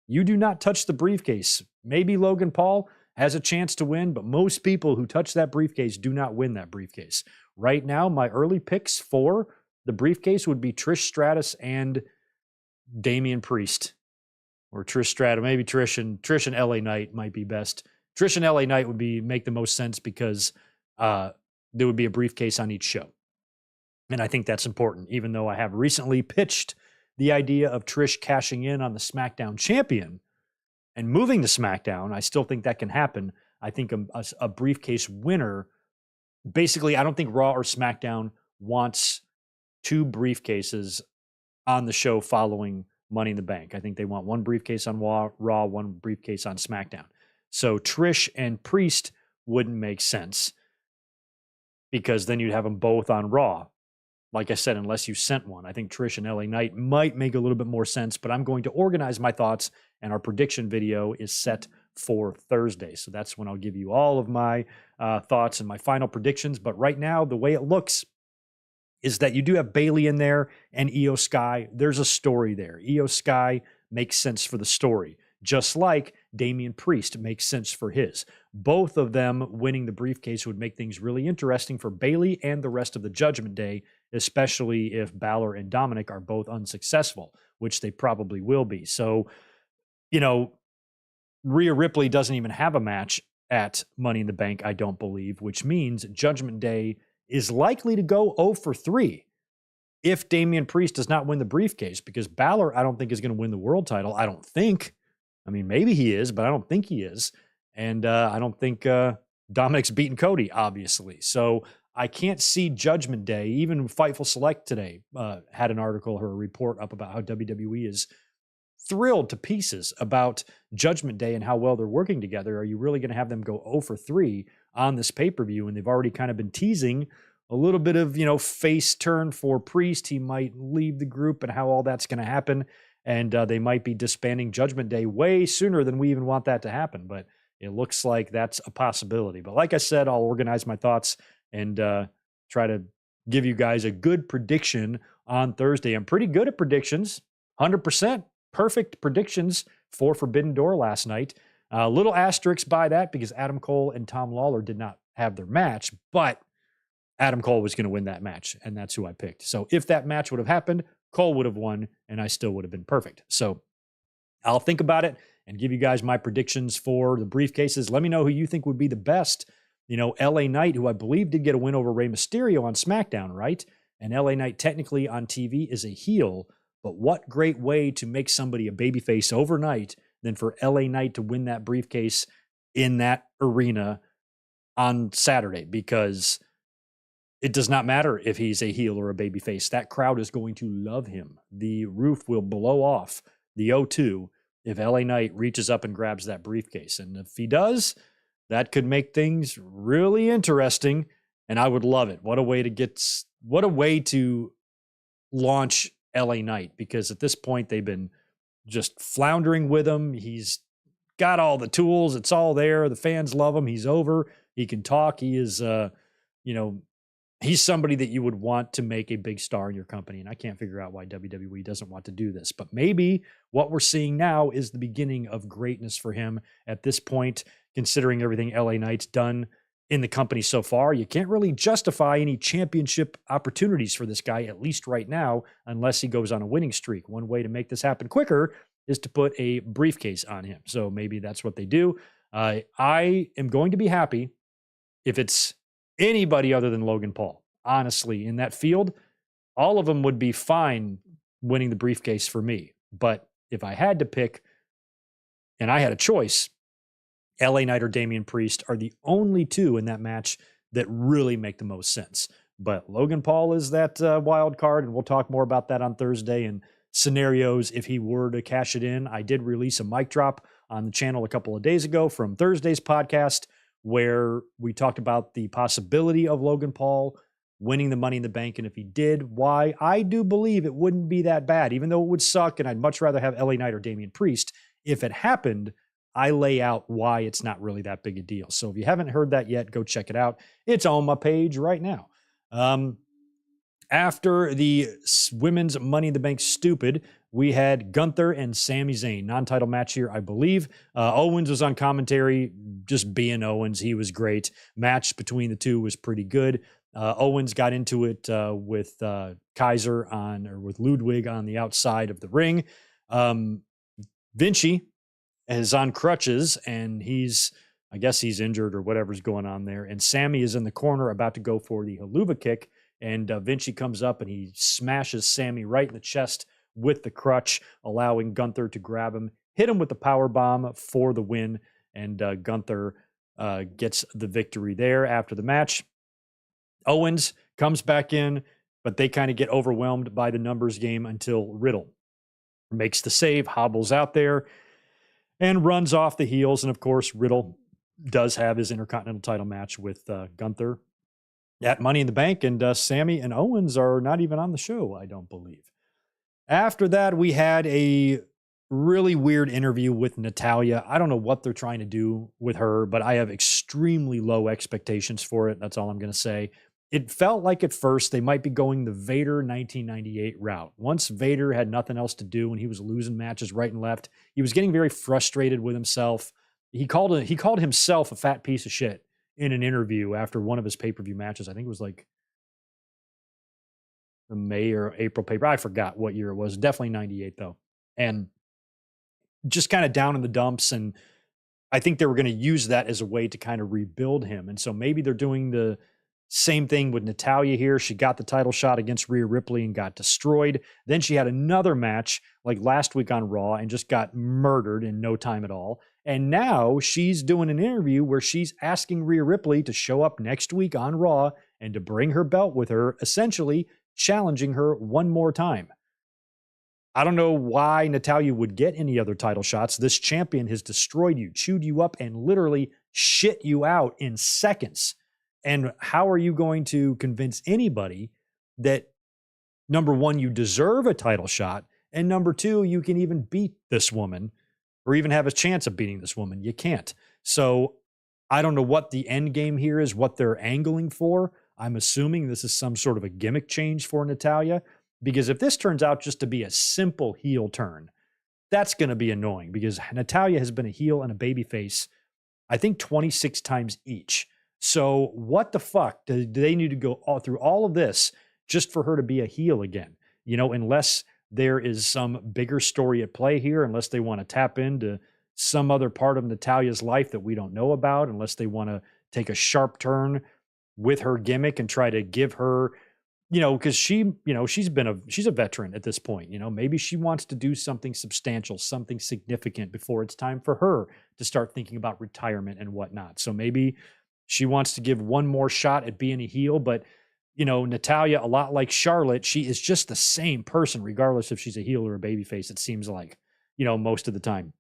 You do not touch the briefcase. Maybe Logan Paul has a chance to win, but most people who touch that briefcase do not win that briefcase. Right now, my early picks for the briefcase would be Trish Stratus and Damian Priest. Or Trish Stratus, maybe Trish and LA Knight might be best. Trish and LA Knight would make the most sense because there would be a briefcase on each show. And I think that's important, even though I have recently pitched the idea of Trish cashing in on the SmackDown champion and moving to SmackDown. I still think that can happen. I think a briefcase winner, basically, I don't think Raw or SmackDown wants two briefcases on the show following Money in the Bank. I think they want one briefcase on Raw, one briefcase on SmackDown. So Trish and Priest wouldn't make sense because then you'd have them both on Raw. Like I said, unless you sent one, I think Trish and LA Knight might make a little bit more sense, but I'm going to organize my thoughts, and our prediction video is set for Thursday. So that's when I'll give you all of my thoughts and my final predictions. But right now, the way it looks is that you do have Bayley in there and Io Sky. There's a story there. Io Sky makes sense for the story, just like Damian Priest makes sense for his. Both of them winning the briefcase would make things really interesting for Bayley and the rest of the Judgment Day, especially if Balor and Dominic are both unsuccessful, which they probably will be. So, Rhea Ripley doesn't even have a match at Money in the Bank, I don't believe, which means Judgment Day is likely to go 0 for 3 if Damian Priest does not win the briefcase, because Balor, I don't think, is going to win the world title. I don't think. I mean, maybe he is, but I don't think he is. And I don't think Dominic's beaten Cody, obviously. So I can't see Judgment Day. Even Fightful Select today had an article or a report up about how WWE is thrilled to pieces about Judgment Day and how well they're working together. Are you really going to have them go 0 for 3 on this pay-per-view? And they've already kind of been teasing a little bit of, face turn for Priest. He might leave the group and how all that's going to happen. And they might be disbanding Judgment Day way sooner than we even want that to happen. But it looks like that's a possibility. But like I said, I'll organize my thoughts and try to give you guys a good prediction on Thursday. I'm pretty good at predictions, 100%. Perfect predictions for Forbidden Door last night. A little asterisk by that because Adam Cole and Tom Lawler did not have their match, but Adam Cole was going to win that match, and that's who I picked. So if that match would have happened, Cole would have won, and I still would have been perfect. So I'll think about it and give you guys my predictions for the briefcases. Let me know who you think would be the best. LA Knight, who I believe did get a win over Rey Mysterio on SmackDown, right? And LA Knight technically on TV is a heel. But what great way to make somebody a babyface overnight than for LA Knight to win that briefcase in that arena on Saturday, because it does not matter if he's a heel or a babyface. That crowd is going to love him. The roof will blow off the O2 if LA Knight reaches up and grabs that briefcase. And if he does, that could make things really interesting, and I would love it. What a way to launch LA Knight, because at this point they've been just floundering with him. He's got all the tools. It's all there. The fans love him. He's over. He can talk. He is, he's somebody that you would want to make a big star in your company. And I can't figure out why WWE doesn't want to do this. But maybe what we're seeing now is the beginning of greatness for him at this point, considering everything LA Knight's done in the company so far. You can't really justify any championship opportunities for this guy, at least right now, unless he goes on a winning streak. One way to make this happen quicker is to put a briefcase on him. So maybe that's what they do. I am going to be happy if it's anybody other than Logan Paul. Honestly, in that field, all of them would be fine winning the briefcase for me. But if I had to pick and I had a choice, LA Knight or Damian Priest are the only two in that match that really make the most sense. But Logan Paul is that wild card, and we'll talk more about that on Thursday. And scenarios if he were to cash it in. I did release a mic drop on the channel a couple of days ago from Thursday's podcast where we talked about the possibility of Logan Paul winning the Money in the Bank. And if he did, why? I do believe it wouldn't be that bad, even though it would suck. And I'd much rather have LA Knight or Damian Priest. If it happened, I lay out why it's not really that big a deal. So if you haven't heard that yet, go check it out. It's on my page right now. After the women's Money in the Bank stupid, we had Gunther and Sami Zayn, non-title match here, I believe. Owens was on commentary, just being Owens. He was great. Match between the two was pretty good. Owens got into it with Kaiser with Ludwig on the outside of the ring. Vinci is on crutches, and I guess he's injured or whatever's going on there. And Sammy is in the corner about to go for the haluva kick. And Vinci comes up and he smashes Sammy right in the chest with the crutch, allowing Gunther to grab him, hit him with the power bomb for the win. And Gunther gets the victory there after the match. Owens comes back in, but they kind of get overwhelmed by the numbers game until Riddle makes the save, hobbles out there, and runs off the heels. And of course, Riddle does have his Intercontinental title match with Gunther at Money in the Bank, and Sammy and Owens are not even on the show, I don't believe. After that, we had a really weird interview with Natalya. I don't know what they're trying to do with her, but I have extremely low expectations for it. That's all I'm going to say. It felt like at first they might be going the Vader 1998 route. Once Vader had nothing else to do and he was losing matches right and left, he was getting very frustrated with himself. He called himself a fat piece of shit in an interview after one of his pay-per-view matches. I think it was like the May or April paper. I forgot what year it was. Definitely 98 though. And just kind of down in the dumps. And I think they were going to use that as a way to kind of rebuild him. And so maybe they're doing the same thing with Natalya here. She got the title shot against Rhea Ripley and got destroyed. Then she had another match like last week on Raw and just got murdered in no time at all. And now she's doing an interview where she's asking Rhea Ripley to show up next week on Raw and to bring her belt with her, essentially challenging her one more time. I don't know why Natalya would get any other title shots. This champion has destroyed you, chewed you up, and literally shit you out in seconds. And how are you going to convince anybody that, number one, you deserve a title shot, and number two, you can even beat this woman or even have a chance of beating this woman? You can't. So I don't know what the end game here is, what they're angling for. I'm assuming this is some sort of a gimmick change for Natalya, because if this turns out just to be a simple heel turn, that's going to be annoying, because Natalya has been a heel and a babyface, I think 26 times each. So what the fuck do they need to go through all of this just for her to be a heel again? You know, unless there is some bigger story at play here, unless they want to tap into some other part of Natalya's life that we don't know about, unless they want to take a sharp turn with her gimmick and try to give her, you know, because she's a veteran at this point. You know, maybe she wants to do something substantial, something significant before it's time for her to start thinking about retirement and whatnot. So maybe she wants to give one more shot at being a heel, but you know, Natalya, a lot like Charlotte, she is just the same person, regardless if she's a heel or a babyface, it seems like, you know, most of the time.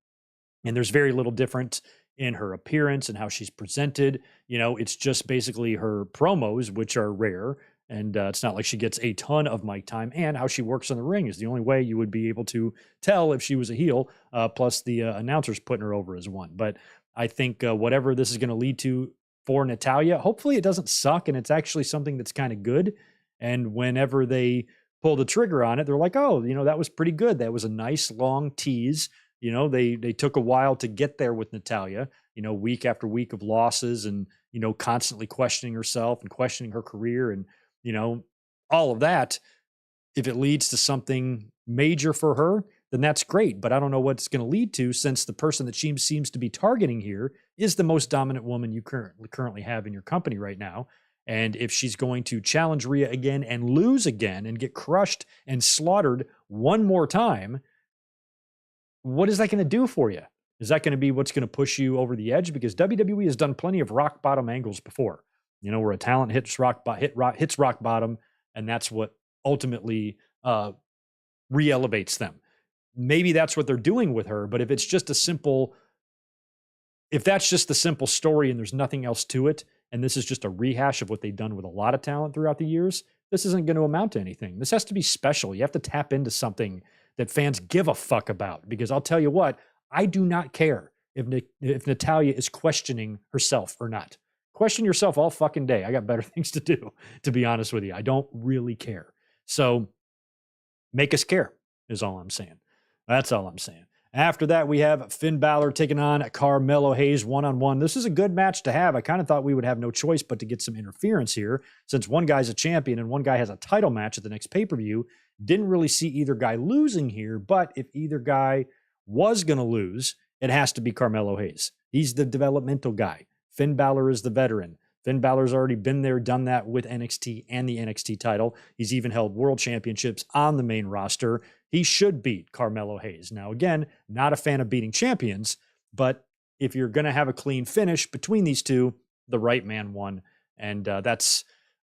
And there's very little difference in her appearance and how she's presented. You know, it's just basically her promos, which are rare. And it's not like she gets a ton of mic time, and how she works in the ring is the only way you would be able to tell if she was a heel, plus the announcers putting her over as one. But I think whatever this is going to lead to for Natalya, hopefully it doesn't suck and it's actually something that's kind of good. And whenever they pull the trigger on it, they're like, oh, you know, that was pretty good. That was a nice long tease. You know, they took a while to get there with Natalya, you know, week after week of losses and, you know, constantly questioning herself and questioning her career and, you know, all of that. If it leads to something major for her, then that's great. But I don't know what it's going to lead to, since the person that she seems to be targeting here is the most dominant woman you currently have in your company right now. And if she's going to challenge Rhea again and lose again and get crushed and slaughtered one more time, what is that going to do for you? Is that going to be what's going to push you over the edge? Because WWE has done plenty of rock bottom angles before, you know, where a talent hits rock bottom, and that's what ultimately re-elevates them. Maybe that's what they're doing with her, but if that's just the simple story and there's nothing else to it, and this is just a rehash of what they've done with a lot of talent throughout the years, this isn't going to amount to anything. This has to be special. You have to tap into something that fans give a fuck about, because I'll tell you what, I do not care if Natalya is questioning herself or not. Question yourself all fucking day. I got better things to do, to be honest with you. I don't really care. So make us care is all I'm saying. That's all I'm saying. After that, we have Finn Balor taking on Carmelo Hayes one-on-one. This is a good match to have. I kind of thought we would have no choice but to get some interference here, since one guy's a champion and one guy has a title match at the next pay-per-view. Didn't really see either guy losing here, but if either guy was going to lose, it has to be Carmelo Hayes. He's the developmental guy. Finn Balor is the veteran. Finn Balor's already been there, done that with NXT and the NXT title. He's even held world championships on the main roster. He should beat Carmelo Hayes. Now, again, not a fan of beating champions, but if you're going to have a clean finish between these two, the right man won. And that's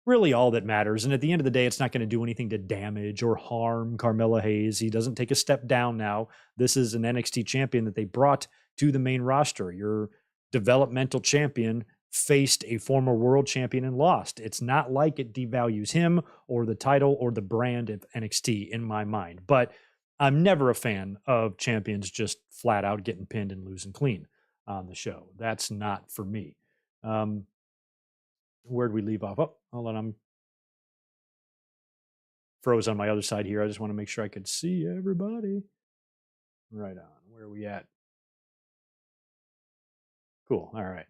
really all that matters. And at the end of the day, it's not going to do anything to damage or harm Carmelo Hayes. He doesn't take a step down now. This is an NXT champion that they brought to the main roster. Your developmental champion faced a former world champion and lost. It's not like it devalues him or the title or the brand of NXT in my mind. But I'm never a fan of champions just flat out getting pinned and losing clean on the show. That's not for me. Where'd we leave off? Oh, hold on. I'm froze on my other side here. I just want to make sure I could see everybody. Right on. Where are we at? Cool. All right.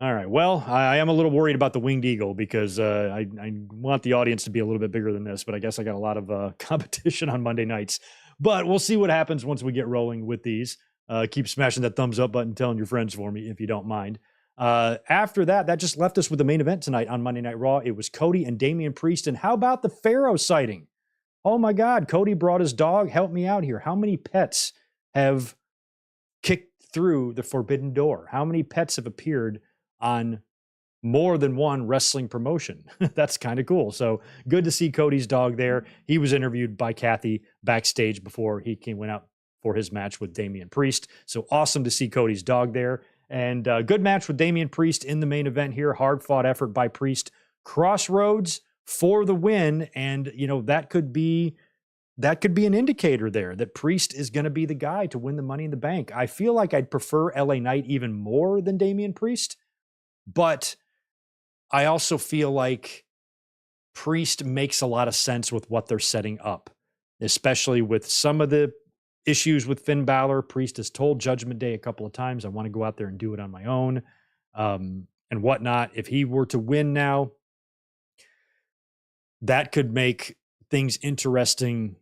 All right. Well, I am a little worried about the Winged Eagle because I want the audience to be a little bit bigger than this, but I guess I got a lot of competition on Monday nights. But we'll see what happens once we get rolling with these. Keep smashing that thumbs up button, telling your friends for me if you don't mind. After that just left us with the main event tonight on Monday Night Raw. It was Cody and Damian Priest. And how about the Pharaoh sighting? Oh my God, Cody brought his dog. Help me out here. How many pets have kicked through the forbidden door? How many pets have appeared on more than one wrestling promotion? That's kind of cool. So good to see Cody's dog there. He was interviewed by Kathy backstage before he went out for his match with Damian Priest. So awesome to see Cody's dog there. And good match with Damian Priest in the main event here. Hard fought effort by Priest. Crossroads for the win. And, you know, that could be an indicator there that Priest is going to be the guy to win the Money in the Bank. I feel like I'd prefer LA Knight even more than Damian Priest. But I also feel like Priest makes a lot of sense with what they're setting up, especially with some of the issues with Finn Balor. Priest has told Judgment Day a couple of times, I want to go out there and do it on my own and whatnot. If he were to win now, that could make things interesting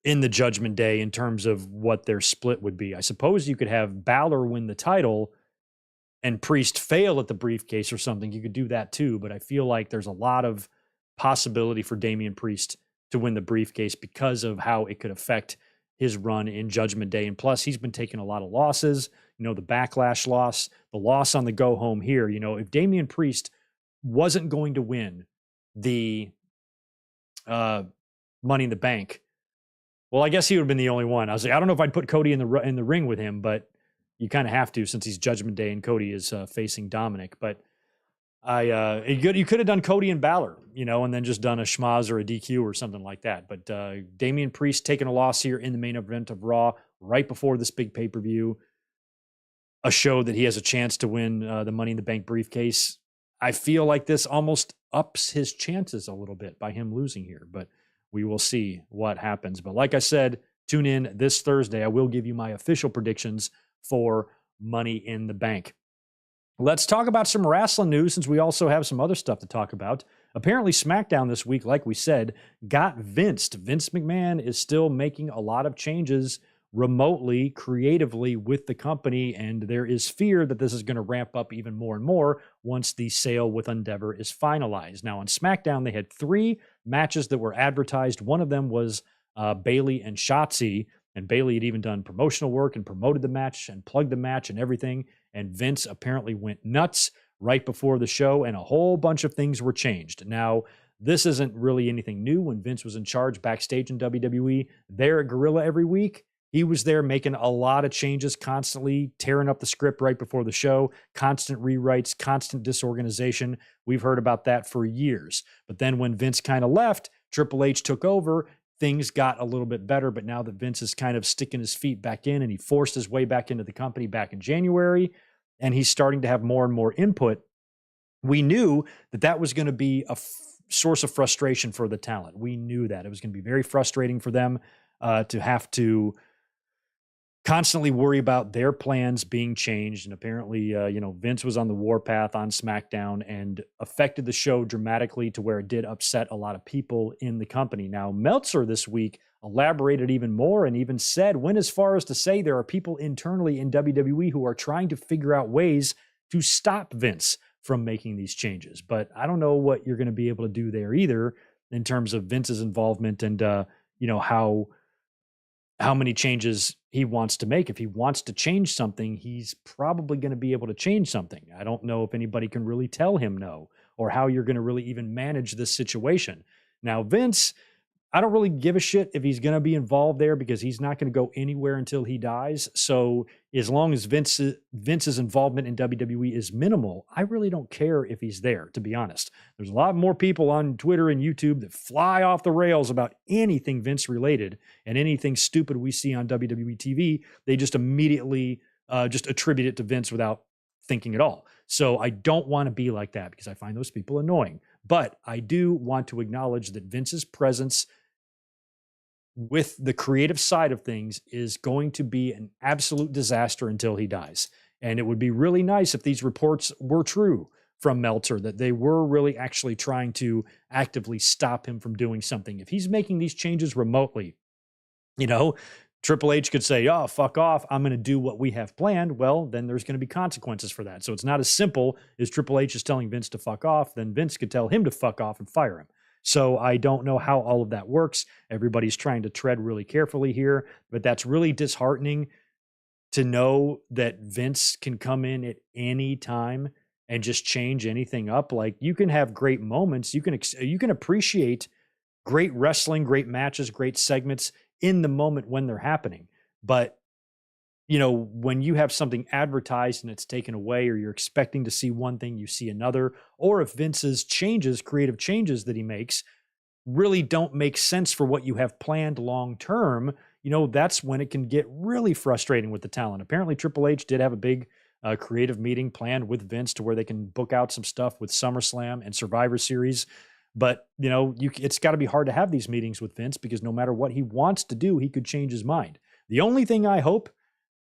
in the Judgment Day in terms of what their split would be. I suppose you could have Balor win the title and Priest fail at the briefcase or something. You could do that too, but I feel like there's a lot of possibility for Damian Priest to win the briefcase because of how it could affect his run in Judgment Day. And plus, he's been taking a lot of losses. You know, the Backlash loss, the loss on the go home here. You know, if Damian Priest wasn't going to win the Money in the Bank, well, I guess he would have been the only one. I was like, I don't know if I'd put Cody in the ring with him, but you kind of have to since he's Judgment Day and Cody is facing Dominic. But you could have done Cody and Balor, you know, and then just done a schmaz or a DQ or something like that. But Damian Priest taking a loss here in the main event of Raw right before this big pay-per-view, a show that he has a chance to win the Money in the Bank briefcase. I feel like this almost ups his chances a little bit by him losing here, but we will see what happens. But like I said, tune in this Thursday. I will give you my official predictions for Money in the Bank. Let's talk about some wrestling news since we also have some other stuff to talk about. Apparently, SmackDown this week, like we said, got Vinced. Vince McMahon is still making a lot of changes remotely, creatively with the company, and there is fear that this is going to ramp up even more and more once the sale with Endeavor is finalized. Now, on SmackDown, they had 3 matches that were advertised. One of them was Bayley and Shotzi. And Bayley had even done promotional work and promoted the match and plugged the match and everything. And Vince apparently went nuts right before the show, and a whole bunch of things were changed. Now, This isn't really anything new. When Vince was in charge backstage in WWE, there at Gorilla every week, he was there making a lot of changes, constantly tearing up the script right before the show, constant rewrites, constant disorganization. We've heard about that for years. But then when Vince kind of left, Triple H took over, things got a little bit better. But now that Vince is kind of sticking his feet back in and he forced his way back into the company back in January, and he's starting to have more and more input, we knew that that was going to be a source of frustration for the talent. We knew that. It was going to be very frustrating for them to have to constantly worry about their plans being changed. And apparently, Vince was on the warpath on SmackDown and affected the show dramatically to where it did upset a lot of people in the company. Now, Meltzer this week elaborated even more and even went as far as to say there are people internally in WWE who are trying to figure out ways to stop Vince from making these changes. But I don't know what you're going to be able to do there either in terms of Vince's involvement and, how many changes he wants to make. If he wants to change something, he's probably going to be able to change something. I don't know if anybody can really tell him no, or how you're going to really even manage this situation. Now, Vince, I don't really give a shit if he's going to be involved there because he's not going to go anywhere until he dies. So as long as Vince's involvement in WWE is minimal, I really don't care if he's there, to be honest. There's a lot more people on Twitter and YouTube that fly off the rails about anything Vince related, and anything stupid we see on WWE TV, they just immediately just attribute it to Vince without thinking at all. So I don't want to be like that because I find those people annoying. But I do want to acknowledge that Vince's presence with the creative side of things is going to be an absolute disaster until he dies. And it would be really nice if these reports were true from Meltzer, that they were really actually trying to actively stop him from doing something. If he's making these changes remotely, Triple H could say, oh, fuck off, I'm going to do what we have planned. Well, then there's going to be consequences for that. So it's not as simple as Triple H is telling Vince to fuck off. Then Vince could tell him to fuck off and fire him. So I don't know how all of that works. Everybody's trying to tread really carefully here, but that's really disheartening to know that Vince can come in at any time and just change anything up. Like, you can have great moments. You can appreciate great wrestling, great matches, great segments in the moment when they're happening. But when you have something advertised and it's taken away, or you're expecting to see one thing, you see another, or if Vince's creative changes that he makes really don't make sense for what you have planned long term, that's when it can get really frustrating with the talent. Apparently Triple H did have a big creative meeting planned with Vince to where they can book out some stuff with SummerSlam and Survivor Series. But, it's got to be hard to have these meetings with Vince because no matter what he wants to do, he could change his mind. The only thing I hope,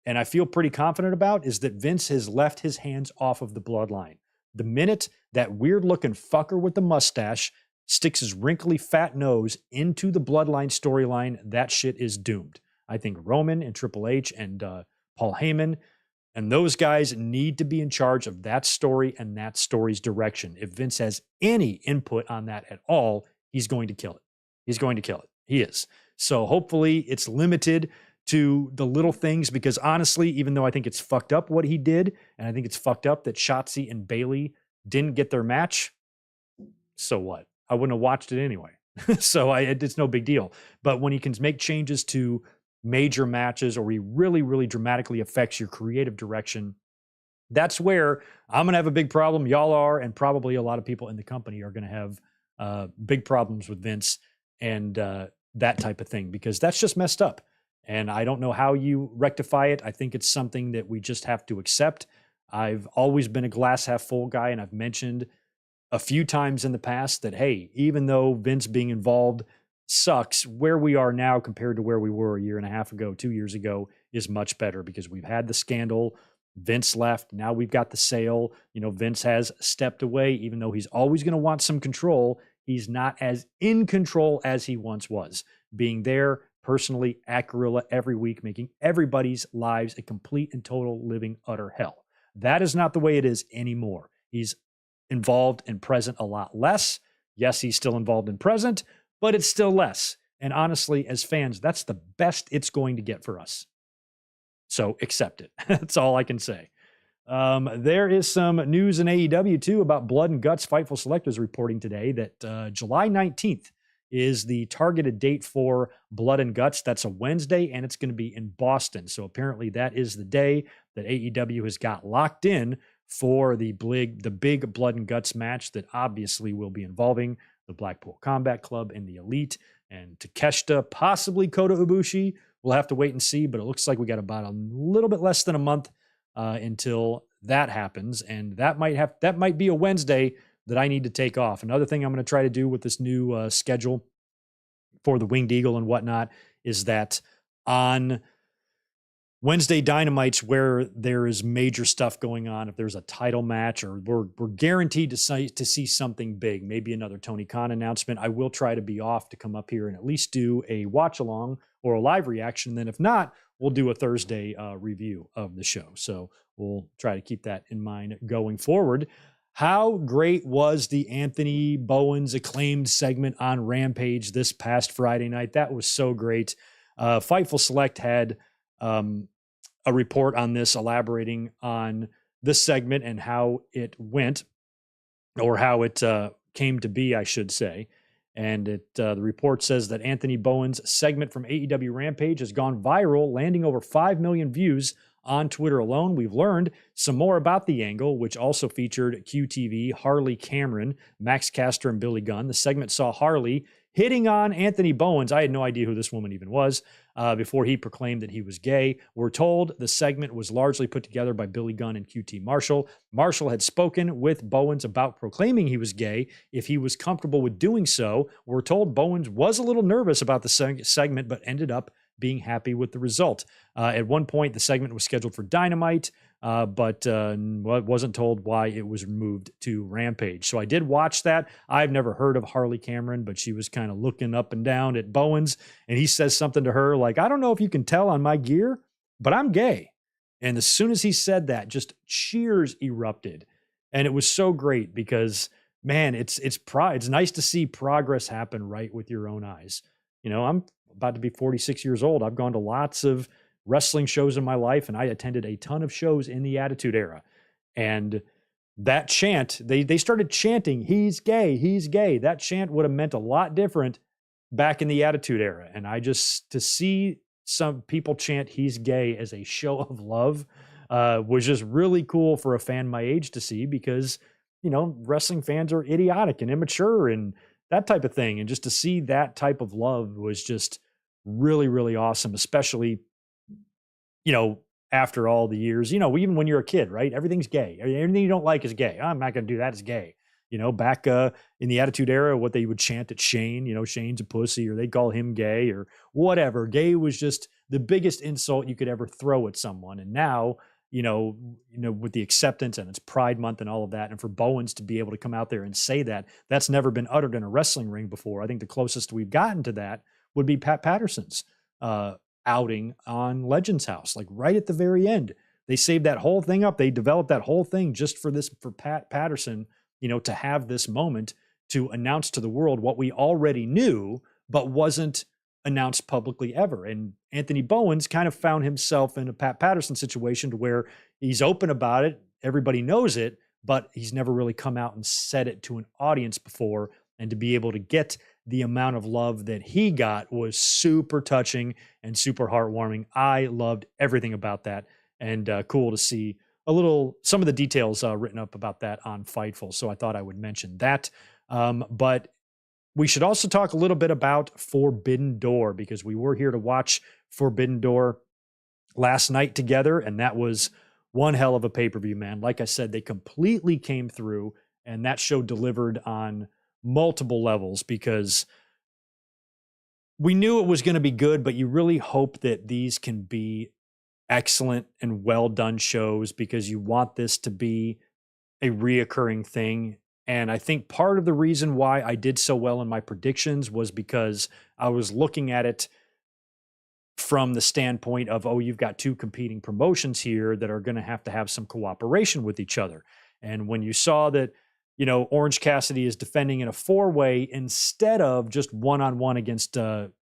and I feel pretty confident about, is that Vince has left his hands off of the bloodline. The minute that weird-looking fucker with the mustache sticks his wrinkly fat nose into the bloodline storyline, that shit is doomed. I think Roman and Triple H and Paul Heyman and those guys need to be in charge of that story and that story's direction. If Vince has any input on that at all, he's going to kill it. He's going to kill it. He is. So hopefully it's limited to the little things, because honestly, even though I think it's fucked up what he did, and I think it's fucked up that Shotzi and Bayley didn't get their match, so what? I wouldn't have watched it anyway. So it's no big deal. But when he can make changes to major matches, or he really, really dramatically affects your creative direction, that's where I'm going to have a big problem. Y'all are, and probably a lot of people in the company are going to have big problems with Vince and that type of thing, because that's just messed up. And I don't know how you rectify it. I think it's something that we just have to accept. I've always been a glass half full guy, and I've mentioned a few times in the past that, hey, even though Vince being involved sucks, where we are now compared to where we were a year and a half ago, 2 years ago, is much better, because we've had the scandal. Vince left. Now we've got the sale. Vince has stepped away, even though he's always going to want some control. He's not as in control as he once was, being there personally at Gorilla every week, making everybody's lives a complete and total living utter hell. That is not the way it is anymore. He's involved and present a lot less. Yes, he's still involved and present, but it's still less. And honestly, as fans, that's the best it's going to get for us. So accept it. That's all I can say. There is some news in AEW too about Blood and Guts. Fightful Select is reporting today that July 19th is the targeted date for Blood and Guts. That's a Wednesday, and it's going to be in Boston. So apparently that is the day that AEW has got locked in for the big Blood and Guts match that obviously will be involving the Blackpool Combat Club and the Elite and Takeshita, possibly Kota Ibushi. We'll have to wait and see, but it looks like we got about a little bit less than a month until that happens, and that might be a Wednesday that I need to take off. Another thing I'm going to try to do with this new schedule for the Winged Eagle and whatnot is that on Wednesday Dynamites, where there is major stuff going on, if there's a title match or we're guaranteed to see something big, maybe another Tony Khan announcement, I will try to be off to come up here and at least do a watch along or a live reaction. Then if not, we'll do a Thursday review of the show. So we'll try to keep that in mind going forward. How great was the Anthony Bowens acclaimed segment on Rampage this past Friday night? That was so great. Fightful Select had a report on this, elaborating on this segment and how it went, or how it came to be, I should say. And the report says that Anthony Bowens' segment from AEW Rampage has gone viral, landing over 5 million views on Twitter alone. We've learned some more about the angle, which also featured QTV, Harley Cameron, Max Caster, and Billy Gunn. The segment saw Harley hitting on Anthony Bowens. I had no idea who this woman even was before he proclaimed that he was gay. We're told the segment was largely put together by Billy Gunn and QT Marshall. Marshall had spoken with Bowens about proclaiming he was gay, if he was comfortable with doing so. We're told Bowens was a little nervous about the segment, but ended up being happy with the result. At one point, the segment was scheduled for Dynamite, but wasn't told why it was moved to Rampage. So I did watch that. I've never heard of Harley Cameron, but she was kind of looking up and down at Bowens, and he says something to her like, "I don't know if you can tell on my gear, but I'm gay." And as soon as he said that, just cheers erupted. And it was so great because, man, it's nice to see progress happen right with your own eyes. You know, I'm about to be 46 years old. I've gone to lots of wrestling shows in my life, and I attended a ton of shows in the Attitude Era. And that chant, they started chanting, "He's gay, he's gay." That chant would have meant a lot different back in the Attitude Era. And to see some people chant "he's gay" as a show of love was just really cool for a fan my age to see, because, you know, wrestling fans are idiotic and immature and that type of thing. And just to see that type of love was just really, really awesome, especially, you know, after all the years, you know, even when you're a kid, right? Everything's gay. Everything you don't like is gay. I'm not going to do that. It's gay. You know, back in the Attitude Era, what they would chant at Shane, you know, Shane's a pussy, or they'd call him gay or whatever. Gay was just the biggest insult you could ever throw at someone. And now, you know, with the acceptance and it's Pride Month and all of that, and for Bowens to be able to come out there and say that, that's never been uttered in a wrestling ring before. I think the closest we've gotten to that would be Pat Patterson's outing on Legends House, like right at the very end. They saved that whole thing up. They developed that whole thing just for Pat Patterson, you know, to have this moment to announce to the world what we already knew, but wasn't announced publicly ever. And Anthony Bowens kind of found himself in a Pat Patterson situation to where he's open about it. Everybody knows it, but he's never really come out and said it to an audience before. And to be able to get the amount of love that he got was super touching and super heartwarming. I loved everything about that, and cool to see some of the details written up about that on Fightful. So I thought I would mention that. But we should also talk a little bit about Forbidden Door, because we were here to watch Forbidden Door last night together, and that was one hell of a pay-per-view, man. Like I said, they completely came through, and that show delivered on multiple levels, because we knew it was going to be good, but you really hope that these can be excellent and well done shows, because you want this to be a reoccurring thing. And I think part of the reason why I did so well in my predictions was because I was looking at it from the standpoint of, oh, you've got two competing promotions here that are going to have some cooperation with each other. And when you saw that, you know, Orange Cassidy is defending in a 4-way instead of just one-on-one against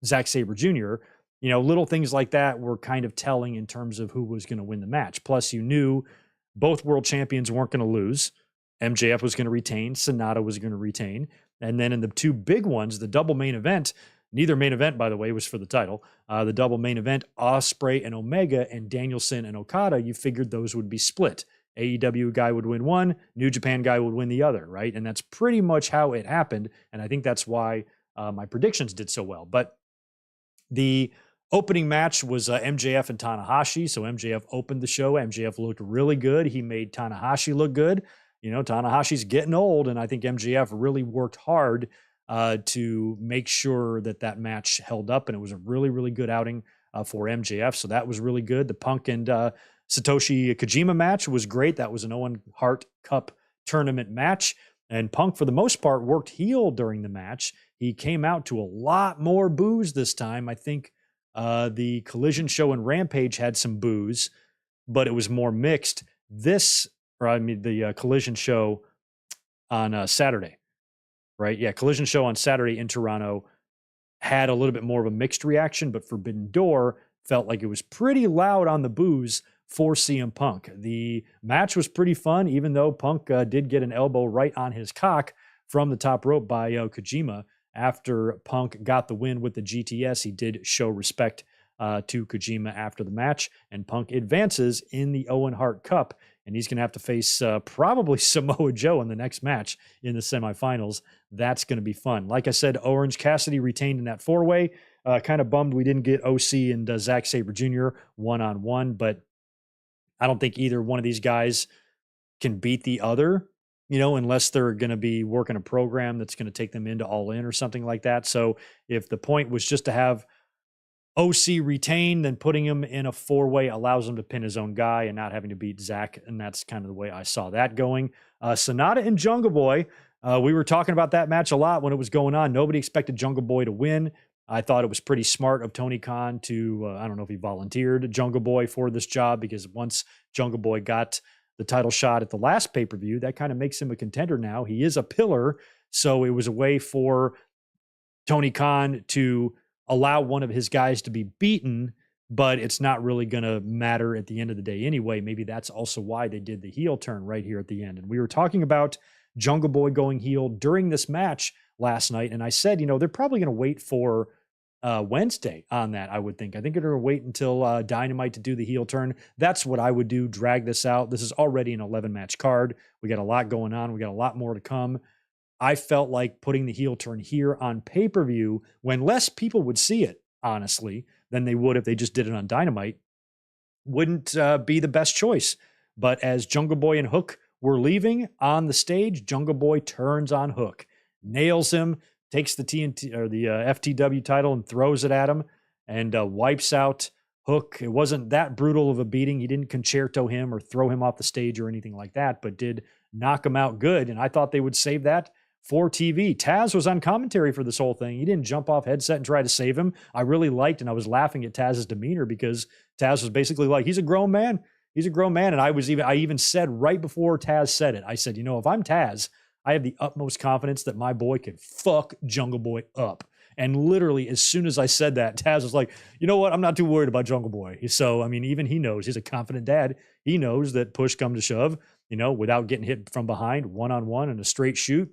Zack Sabre Jr., you know, little things like that were kind of telling in terms of who was going to win the match. Plus, you knew both world champions weren't going to lose. MJF was going to retain. Sonata was going to retain. And then in the two big ones, the double main event, neither main event, by the way, was for the title. The double main event, Ospreay and Omega and Danielson and Okada, you figured those would be split. AEW guy would win one, New Japan guy would win the other, right? And that's pretty much how it happened. And I think that's why my predictions did so well. But the opening match was MJF and Tanahashi. So MJF opened the show. MJF looked really good. He made Tanahashi look good. You know, Tanahashi's getting old, and I think MJF really worked hard to make sure that that match held up, and it was a really, really good outing for MJF. So that was really good. The Punk and Satoshi Kojima match was great. That was an Owen Hart Cup tournament match, and Punk, for the most part, worked heel during the match. He came out to a lot more boos this time. I think the Collision show and Rampage had some boos, but it was more mixed. The Collision show on Saturday, right? Yeah, Collision show on Saturday in Toronto had a little bit more of a mixed reaction, but Forbidden Door felt like it was pretty loud on the boos for CM Punk. The match was pretty fun, even though Punk did get an elbow right on his cock from the top rope by Kojima. After Punk got the win with the GTS, he did show respect to Kojima after the match, and Punk advances in the Owen Hart Cup, and he's going to have to face probably Samoa Joe in the next match in the semifinals. That's going to be fun. Like I said, Orange Cassidy retained in that four-way. Kind of bummed we didn't get OC and Zack Sabre Jr. one-on-one, but I don't think either one of these guys can beat the other, you know, unless they're going to be working a program that's going to take them into All In or something like that. So if the point was just to have OC retain, then putting him in a four-way allows him to pin his own guy and not having to beat Zach. And that's kind of the way I saw that going. Sonata and Jungle Boy, we were talking about that match a lot when it was going on. Nobody expected Jungle Boy to win. I thought it was pretty smart of Tony Khan to, I don't know if he volunteered Jungle Boy for this job, because once Jungle Boy got the title shot at the last pay-per-view, that kind of makes him a contender now. He is a pillar. So it was a way for Tony Khan to allow one of his guys to be beaten, but it's not really going to matter at the end of the day anyway. Maybe that's also why they did the heel turn right here at the end. And we were talking about Jungle Boy going heel during this match last night, and I said, you know, they're probably going to wait for Wednesday on that, I would think. I think they're going to wait until Dynamite to do the heel turn. That's what I would do, drag this out. This is already an 11-match card. We got a lot going on. We got a lot more to come. I felt like putting the heel turn here on pay-per-view, when less people would see it, honestly, than they would if they just did it on Dynamite, wouldn't be the best choice. But as Jungle Boy and Hook were leaving on the stage, Jungle Boy turns on Hook, nails him, takes the TNT or the FTW title and throws it at him, and wipes out Hook. It wasn't that brutal of a beating. He didn't concerto him or throw him off the stage or anything like that, but did knock him out good. And I thought they would save that for TV. Taz was on commentary for this whole thing. He didn't jump off headset and try to save him. I really liked, and I was laughing at Taz's demeanor, because Taz was basically like, he's a grown man. He's a grown man. And I even said right before Taz said it, I said, you know, if I'm Taz, I have the utmost confidence that my boy can fuck Jungle Boy up. And literally, as soon as I said that, Taz was like, you know what? I'm not too worried about Jungle Boy. So, I mean, even he knows, he's a confident dad. He knows that push come to shove, you know, without getting hit from behind, one-on-one and a straight shoot,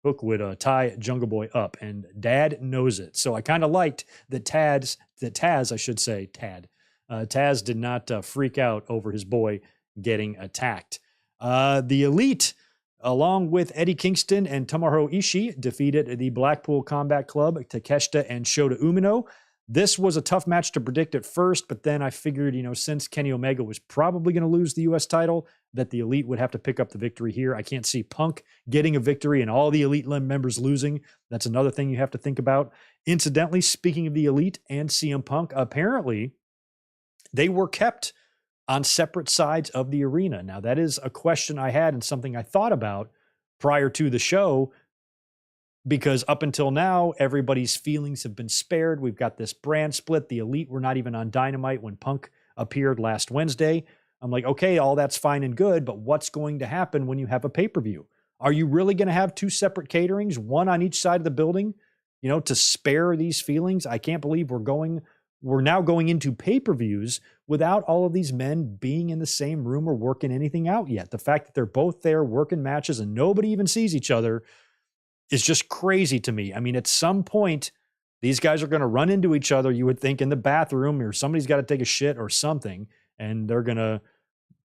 Hook would tie Jungle Boy up, and Dad knows it. So I kind of liked that Taz, Taz did not freak out over his boy getting attacked. The Elite, along with Eddie Kingston and Tomohiro Ishii, defeated the Blackpool Combat Club, Takeshita and Shota Umino. This was a tough match to predict at first, but then I figured, you know, since Kenny Omega was probably going to lose the U.S. title, that the Elite would have to pick up the victory here. I can't see Punk getting a victory and all the Elite members losing. That's another thing you have to think about. Incidentally, speaking of the Elite and CM Punk, apparently they were kept on separate sides of the arena. Now, that is a question I had and something I thought about prior to the show, because up until now, everybody's feelings have been spared. We've got this brand split. The Elite were not even on Dynamite when Punk appeared last Wednesday. I'm like, okay, all that's fine and good, but what's going to happen when you have a pay-per-view? Are you really going to have two separate caterings, one on each side of the building, you know, to spare these feelings? I can't believe we're going we're now going into pay-per-views without all of these men being in the same room or working anything out yet. The fact that they're both there working matches and nobody even sees each other is just crazy to me. I mean, at some point, these guys are going to run into each other, you would think, in the bathroom, or somebody's got to take a shit or something, and they're going to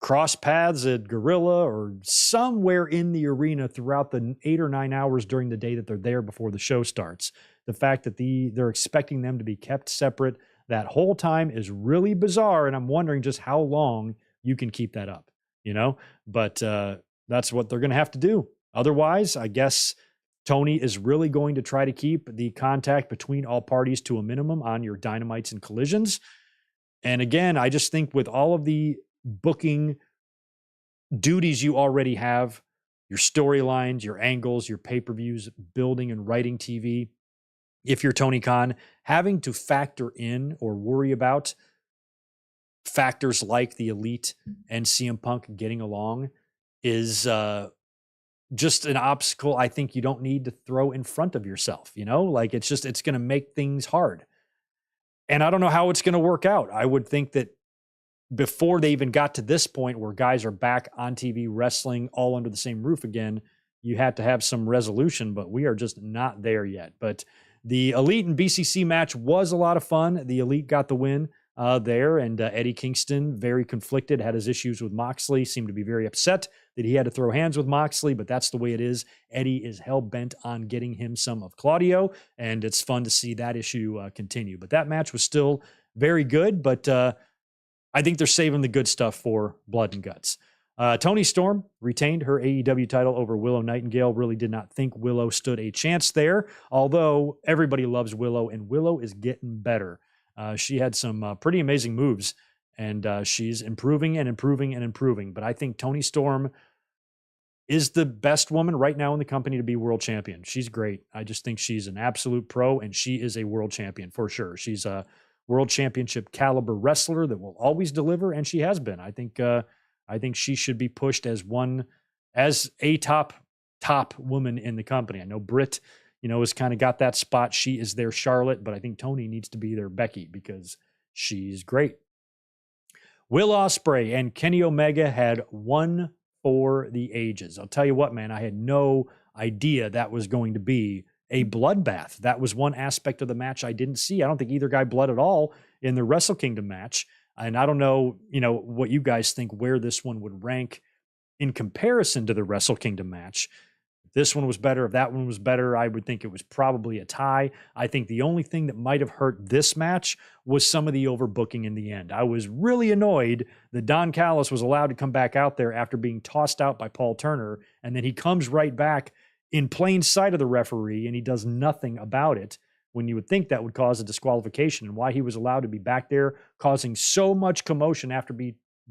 cross paths at Gorilla or somewhere in the arena throughout the 8 or 9 hours during the day that they're there before the show starts. The fact that they're expecting them to be kept separate that whole time is really bizarre, and I'm wondering just how long you can keep that up, But that's what they're going to have to do. Otherwise, I guess Tony is really going to try to keep the contact between all parties to a minimum on your Dynamites and Collisions. And again, I just think with all of the booking duties you already have, your storylines, your angles, your pay-per-views, building and writing TV, if you're Tony Khan, having to factor in or worry about factors like the Elite and CM Punk getting along is just an obstacle I think you don't need to throw in front of yourself, it's going to make things hard. And I don't know how it's going to work out. I would think that before they even got to this point where guys are back on TV wrestling all under the same roof again, you had to have some resolution, but we are just not there yet. But the Elite and BCC match was a lot of fun. The Elite got the win there, and Eddie Kingston, very conflicted, had his issues with Moxley, seemed to be very upset that he had to throw hands with Moxley, but that's the way it is. Eddie is hell-bent on getting him some of Claudio, and it's fun to see that issue continue. But that match was still very good, but I think they're saving the good stuff for Blood and Guts. Toni Storm retained her AEW title over Willow Nightingale. Really did not think Willow stood a chance there, although everybody loves Willow, and Willow is getting better. She had some pretty amazing moves, and she's improving and improving and improving. But I think Toni Storm is the best woman right now in the company to be world champion. She's great. I just think she's an absolute pro, and she is a world champion for sure. She's a world championship caliber wrestler that will always deliver, and she has been. I think she should be pushed as a top woman in the company. I know Britt, has kind of got that spot. She is their Charlotte, but I think Toni needs to be their Becky because she's great. Will Ospreay and Kenny Omega had one for the ages. I'll tell you what, man, I had no idea that was going to be a bloodbath. That was one aspect of the match I didn't see. I don't think either guy bled at all in the Wrestle Kingdom match. And I don't know, what you guys think where this one would rank in comparison to the Wrestle Kingdom match. If this one was better, if that one was better, I would think it was probably a tie. I think the only thing that might have hurt this match was some of the overbooking in the end. I was really annoyed that Don Callis was allowed to come back out there after being tossed out by Paul Turner, and then he comes right back in plain sight of the referee, and he does nothing about it, when you would think that would cause a disqualification, and why he was allowed to be back there causing so much commotion after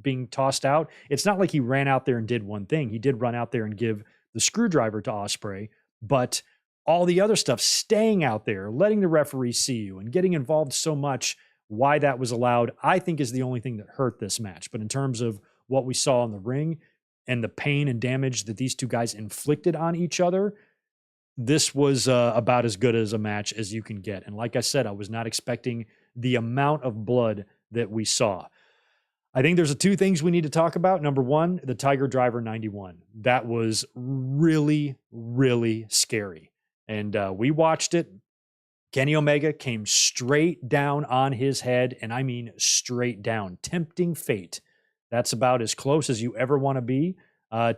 being tossed out. It's not like he ran out there and did one thing. He did run out there and give the screwdriver to Ospreay, but all the other stuff, staying out there, letting the referee see you, and getting involved so much, why that was allowed, I think is the only thing that hurt this match. But in terms of what we saw in the ring and the pain and damage that these two guys inflicted on each other, this was about as good as a match as you can get. And like I said, I was not expecting the amount of blood that we saw. I think there's two things we need to talk about. Number one, the Tiger Driver 91. That was really, really scary. And we watched it. Kenny Omega came straight down on his head, and I mean straight down. Tempting fate. That's about as close as you ever want to be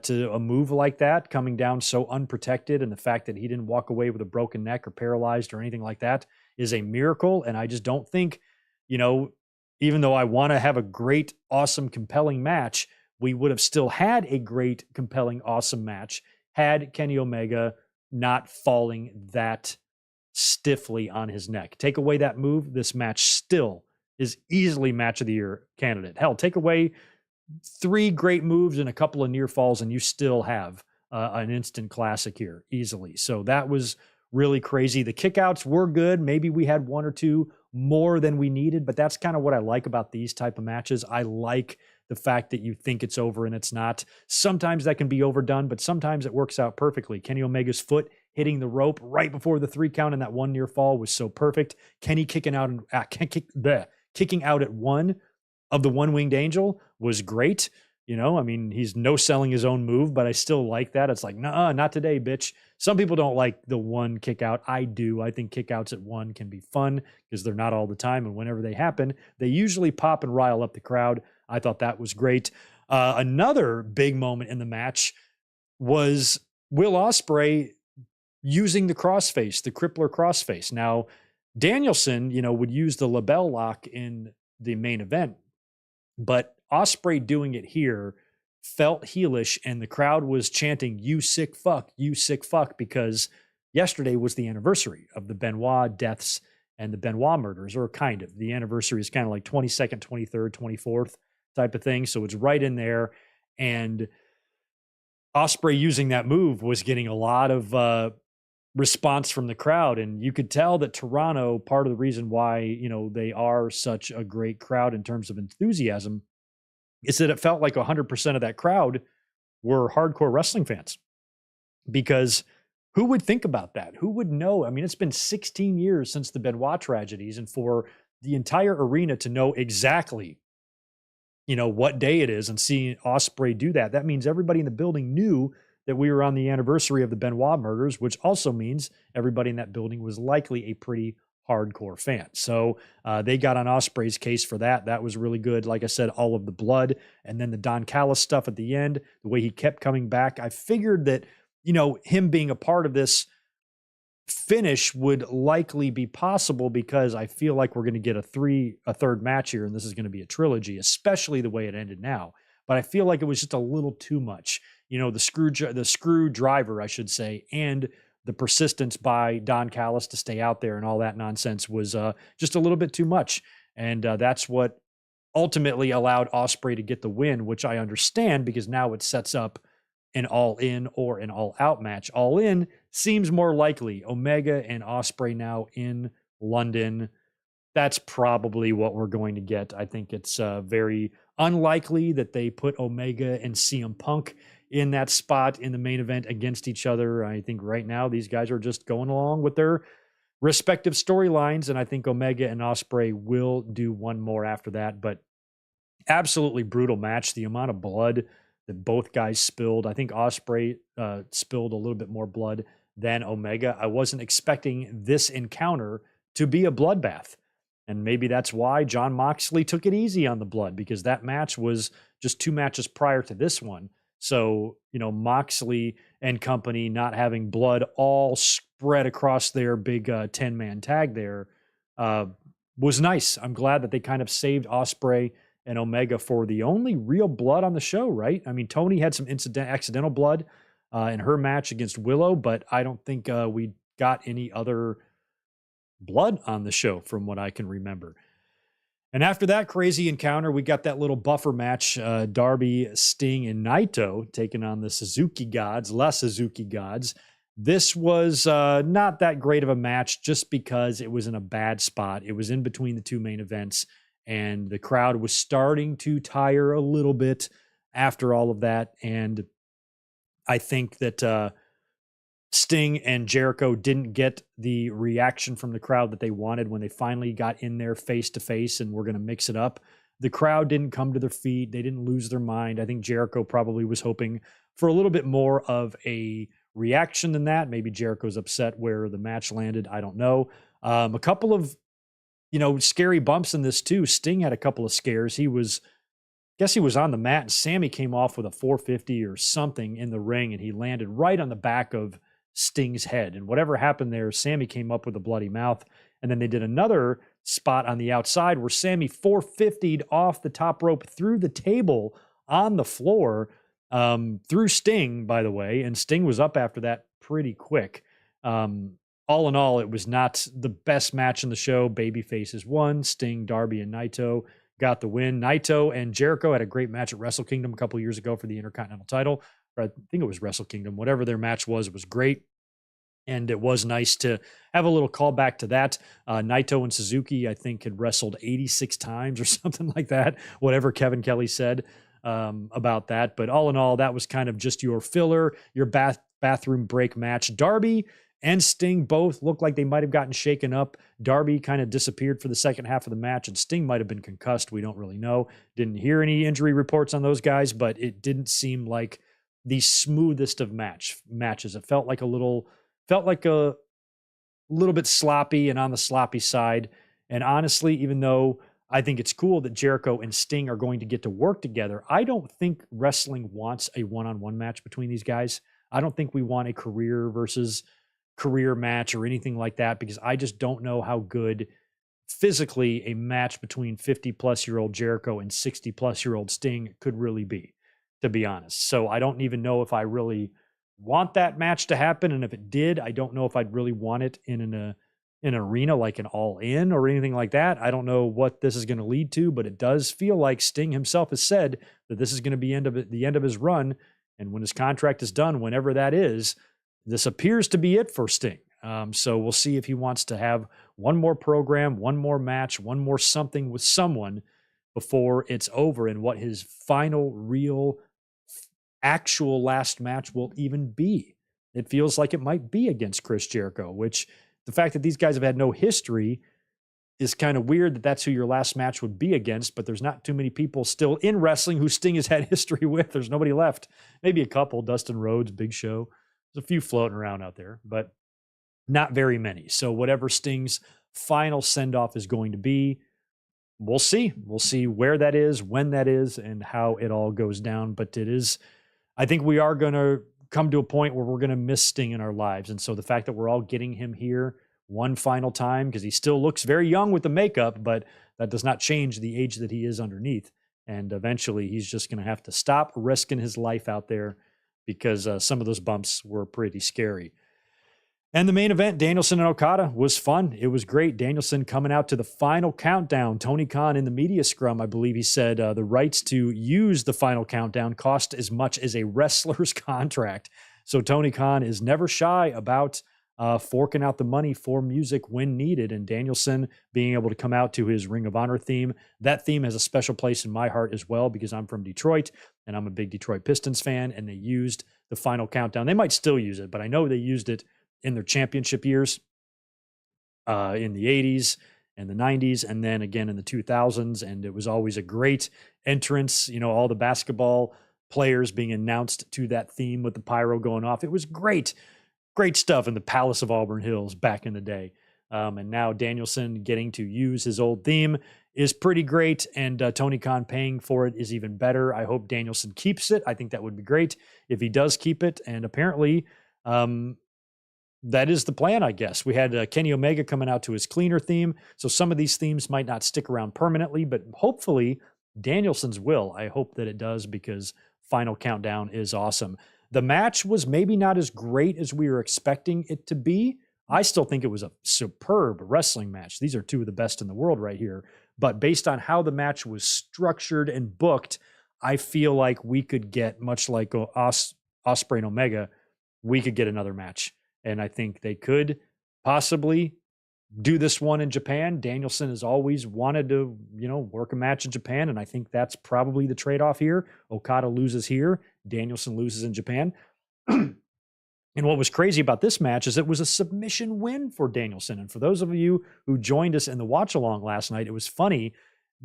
to a move like that, coming down so unprotected, and the fact that he didn't walk away with a broken neck or paralyzed or anything like that is a miracle. And I just don't think, even though I want to have a great, awesome, compelling match, we would have still had a great, compelling, awesome match had Kenny Omega not falling that stiffly on his neck. Take away that move, this match still is easily match of the year candidate. Hell, take away 3 great moves and a couple of near falls, and you still have an instant classic here easily. So that was really crazy. The kickouts were good. Maybe we had 1 or 2 more than we needed, but that's kind of what I like about these type of matches. I like the fact that you think it's over and it's not. Sometimes that can be overdone, but sometimes it works out perfectly. Kenny Omega's foot hitting the rope right before the 3 count and that 1 near fall was so perfect. Kenny kicking out at 1 of the One-Winged Angel was great. I mean, he's no selling his own move, but I still like that. It's like, nah, not today, bitch. Some people don't like the 1 kick out. I do. I think kickouts at 1 can be fun because they're not all the time. And whenever they happen, they usually pop and rile up the crowd. I thought that was great. Another big moment in the match was Will Ospreay using the crossface, the crippler crossface. Now, Danielson, would use the label lock in the main event, but Ospreay doing it here felt heelish, and the crowd was chanting, you sick fuck, because yesterday was the anniversary of the Benoit deaths and the Benoit murders, or kind of. The anniversary is kind of like 22nd, 23rd, 24th type of thing, so it's right in there, and Ospreay using that move was getting a lot of response from the crowd, and you could tell that Toronto, part of the reason why, they are such a great crowd in terms of enthusiasm, is that it felt like 100% of that crowd were hardcore wrestling fans. Because who would think about that? Who would know? I mean, it's been 16 years since the Benoit tragedies, and for the entire arena to know exactly, what day it is and seeing Ospreay do that, that means everybody in the building knew that we were on the anniversary of the Benoit murders, which also means everybody in that building was likely a pretty hardcore fan. So they got on Ospreay's case for that. That was really good. Like I said, all of the blood and then the Don Callis stuff at the end, the way he kept coming back. I figured that, him being a part of this finish would likely be possible because I feel like we're going to get a third match here, and this is going to be a trilogy, especially the way it ended now. But I feel like it was just a little too much. The screwdriver, I should say, and the persistence by Don Callis to stay out there and all that nonsense was just a little bit too much. And that's what ultimately allowed Ospreay to get the win, which I understand because now it sets up an all-in or an all-out match. All-in seems more likely. Omega and Ospreay now in London. That's probably what we're going to get. I think it's very unlikely that they put Omega and CM Punk in that spot in the main event against each other. I think right now these guys are just going along with their respective storylines, and I think Omega and Ospreay will do one more after that. But absolutely brutal match. The amount of blood that both guys spilled. I think Ospreay spilled a little bit more blood than Omega. I wasn't expecting this encounter to be a bloodbath. And maybe that's why Jon Moxley took it easy on the blood, because that match was just 2 matches prior to this one. So, Moxley and company not having blood all spread across their big 10-man tag there was nice. I'm glad that they kind of saved Ospreay and Omega for the only real blood on the show, right? I mean, Tony had some accidental blood in her match against Willow, but I don't think we got any other blood on the show from what I can remember. And after that crazy encounter, we got that little buffer match, Darby, Sting, and Naito taking on the Suzuki Gods, La Suzuki Gods. This was not that great of a match just because it was in a bad spot. It was in between the 2 main events, and the crowd was starting to tire a little bit after all of that. And I think that Sting and Jericho didn't get the reaction from the crowd that they wanted when they finally got in there face to face and were going to mix it up. The crowd didn't come to their feet. They didn't lose their mind. I think Jericho probably was hoping for a little bit more of a reaction than that. Maybe Jericho's upset where the match landed. I don't know. A couple of, scary bumps in this too. Sting had a couple of scares. He was on the mat and Sammy came off with a 450 or something in the ring, and he landed right on the back of Sting's head. And whatever happened there, Sammy came up with a bloody mouth. And then they did another spot on the outside where Sammy 450'd off the top rope through the table on the floor, through Sting, by the way. And Sting was up after that pretty quick. All in all, it was not the best match in the show. Babyfaces won. Sting, Darby, and Naito got the win. Naito and Jericho had a great match at Wrestle Kingdom a couple years ago for the Intercontinental title. Or I think it was Wrestle Kingdom. Whatever their match was, it was great. And it was nice to have a little callback to that. Naito and Suzuki, I think, had wrestled 86 times or something like that, whatever Kevin Kelly said about that. But all in all, that was kind of just your filler, your bathroom break match. Darby and Sting both looked like they might have gotten shaken up. Darby kind of disappeared for the second half of the match, and Sting might have been concussed. We don't really know. Didn't hear any injury reports on those guys, but it didn't seem like the smoothest of matches. It felt like a little bit sloppy and on the sloppy side. And honestly, even though I think it's cool that Jericho and Sting are going to get to work together, I don't think wrestling wants a one-on-one match between these guys. I don't think we want a career versus career match or anything like that, because I just don't know how good physically a match between 50-plus-year-old Jericho and 60-plus-year-old Sting could really be, to be honest. So I don't even know if I really want that match to happen. And if it did, I don't know if I'd really want it in an arena like an All In or anything like that. I don't know what this is going to lead to, but it does feel like Sting himself has said that this is going to be the end of his run. And when his contract is done, whenever that is, this appears to be it for Sting. So we'll see if he wants to have one more program, one more match, one more something with someone before it's over, and what his final real actual last match will even be. It feels like it might be against Chris Jericho, which the fact that these guys have had no history is kind of weird that that's who your last match would be against, but there's not too many people still in wrestling who Sting has had history with. There's nobody left. Maybe a couple, Dustin Rhodes, Big Show. There's a few floating around out there, but not very many. So whatever Sting's final send-off is going to be, we'll see. We'll see where that is, when that is, and how it all goes down. But I think we are going to come to a point where we're going to miss Sting in our lives. And so the fact that we're all getting him here one final time, because he still looks very young with the makeup, but that does not change the age that he is underneath. And eventually he's just going to have to stop risking his life out there, because some of those bumps were pretty scary. And the main event, Danielson and Okada, was fun. It was great. Danielson coming out to the final countdown. Tony Khan in the media scrum, I believe he said, the rights to use the final countdown cost as much as a wrestler's contract. So Tony Khan is never shy about forking out the money for music when needed. And Danielson being able to come out to his Ring of Honor theme. That theme has a special place in my heart as well, because I'm from Detroit and I'm a big Detroit Pistons fan, and they used the final countdown. They might still use it, but I know they used it in their championship years in the 80s and the 90s, and then again in the 2000s. And it was always a great entrance, all the basketball players being announced to that theme with the pyro going off. It was great stuff in the Palace of Auburn Hills back in the day. And now Danielson getting to use his old theme is pretty great. And Tony Khan paying for it is even better. I hope Danielson keeps it. I think that would be great if he does keep it. And apparently, that is the plan, I guess. We had Kenny Omega coming out to his cleaner theme. So some of these themes might not stick around permanently, but hopefully Danielson's will. I hope that it does, because Final Countdown is awesome. The match was maybe not as great as we were expecting it to be. I still think it was a superb wrestling match. These are two of the best in the world right here. But based on how the match was structured and booked, I feel like we could get, much like Ospreay and Omega, we could get another match. And I think they could possibly do this one in Japan. Danielson has always wanted to, work a match in Japan. And I think that's probably the trade-off here. Okada loses here. Danielson loses in Japan. And what was crazy about this match is it was a submission win for Danielson. And for those of you who joined us in the watch-along last night, it was funny.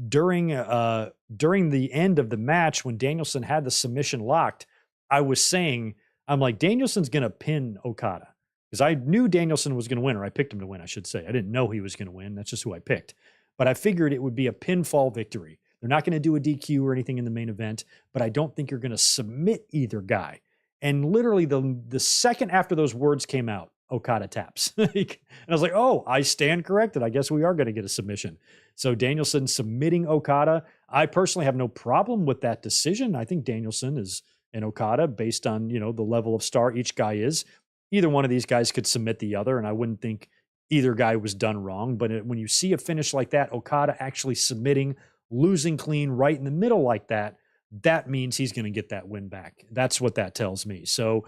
During the end of the match, when Danielson had the submission locked, I was saying, I'm like, Danielson's going to pin Okada. Because I knew Danielson was going to win, or I picked him to win, I should say. I didn't know he was going to win. That's just who I picked. But I figured it would be a pinfall victory. They're not going to do a DQ or anything in the main event, but I don't think you're going to submit either guy. And literally the second after those words came out, Okada taps. And I was like, oh, I stand corrected. I guess we are going to get a submission. So Danielson submitting Okada. I personally have no problem with that decision. I think Danielson is an Okada based on, the level of star each guy is. Either one of these guys could submit the other, and I wouldn't think either guy was done wrong. But when you see a finish like that, Okada actually submitting, losing clean right in the middle like that, that means he's going to get that win back. That's what that tells me. So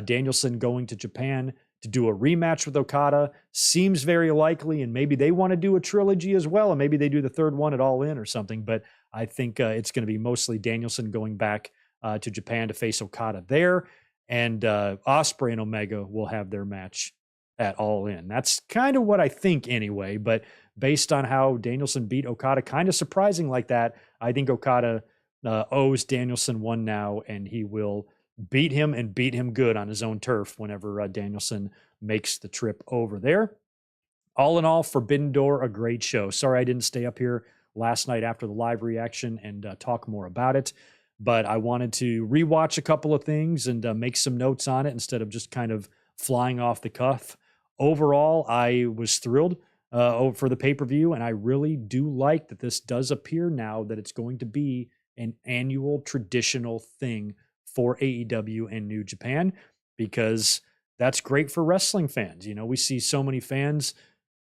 Danielson going to Japan to do a rematch with Okada seems very likely, and maybe they want to do a trilogy as well, and maybe they do the third one at All In or something. But I think it's going to be mostly Danielson going back to Japan to face Okada there. And Ospreay and Omega will have their match at All In. That's kind of what I think anyway, but based on how Danielson beat Okada, kind of surprising like that, I think Okada owes Danielson one now, and he will beat him and beat him good on his own turf whenever Danielson makes the trip over there. All in all, Forbidden Door, a great show. Sorry I didn't stay up here last night after the live reaction and talk more about it, but I wanted to rewatch a couple of things and make some notes on it instead of just kind of flying off the cuff. Overall, I was thrilled for the pay-per-view, and I really do like that this does appear now that it's going to be an annual traditional thing for AEW and New Japan, because that's great for wrestling fans. You know, we see so many fans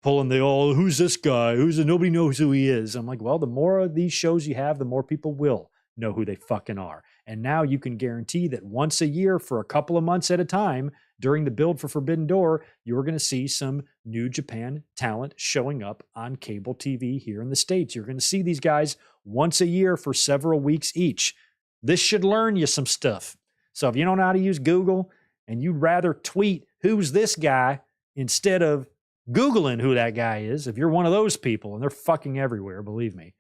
pulling the, oh, who's this guy? Nobody knows who he is. I'm like, well, the more of these shows you have, the more people will know who they fucking are. And now you can guarantee that once a year for a couple of months at a time during the build for Forbidden Door, you're going to see some New Japan talent showing up on cable TV here in the States. You're going to see these guys once a year for several weeks each. This should learn you some stuff. So if you don't know how to use Google and you'd rather tweet, who's this guy, instead of Googling who that guy is, if you're one of those people, and they're fucking everywhere, believe me,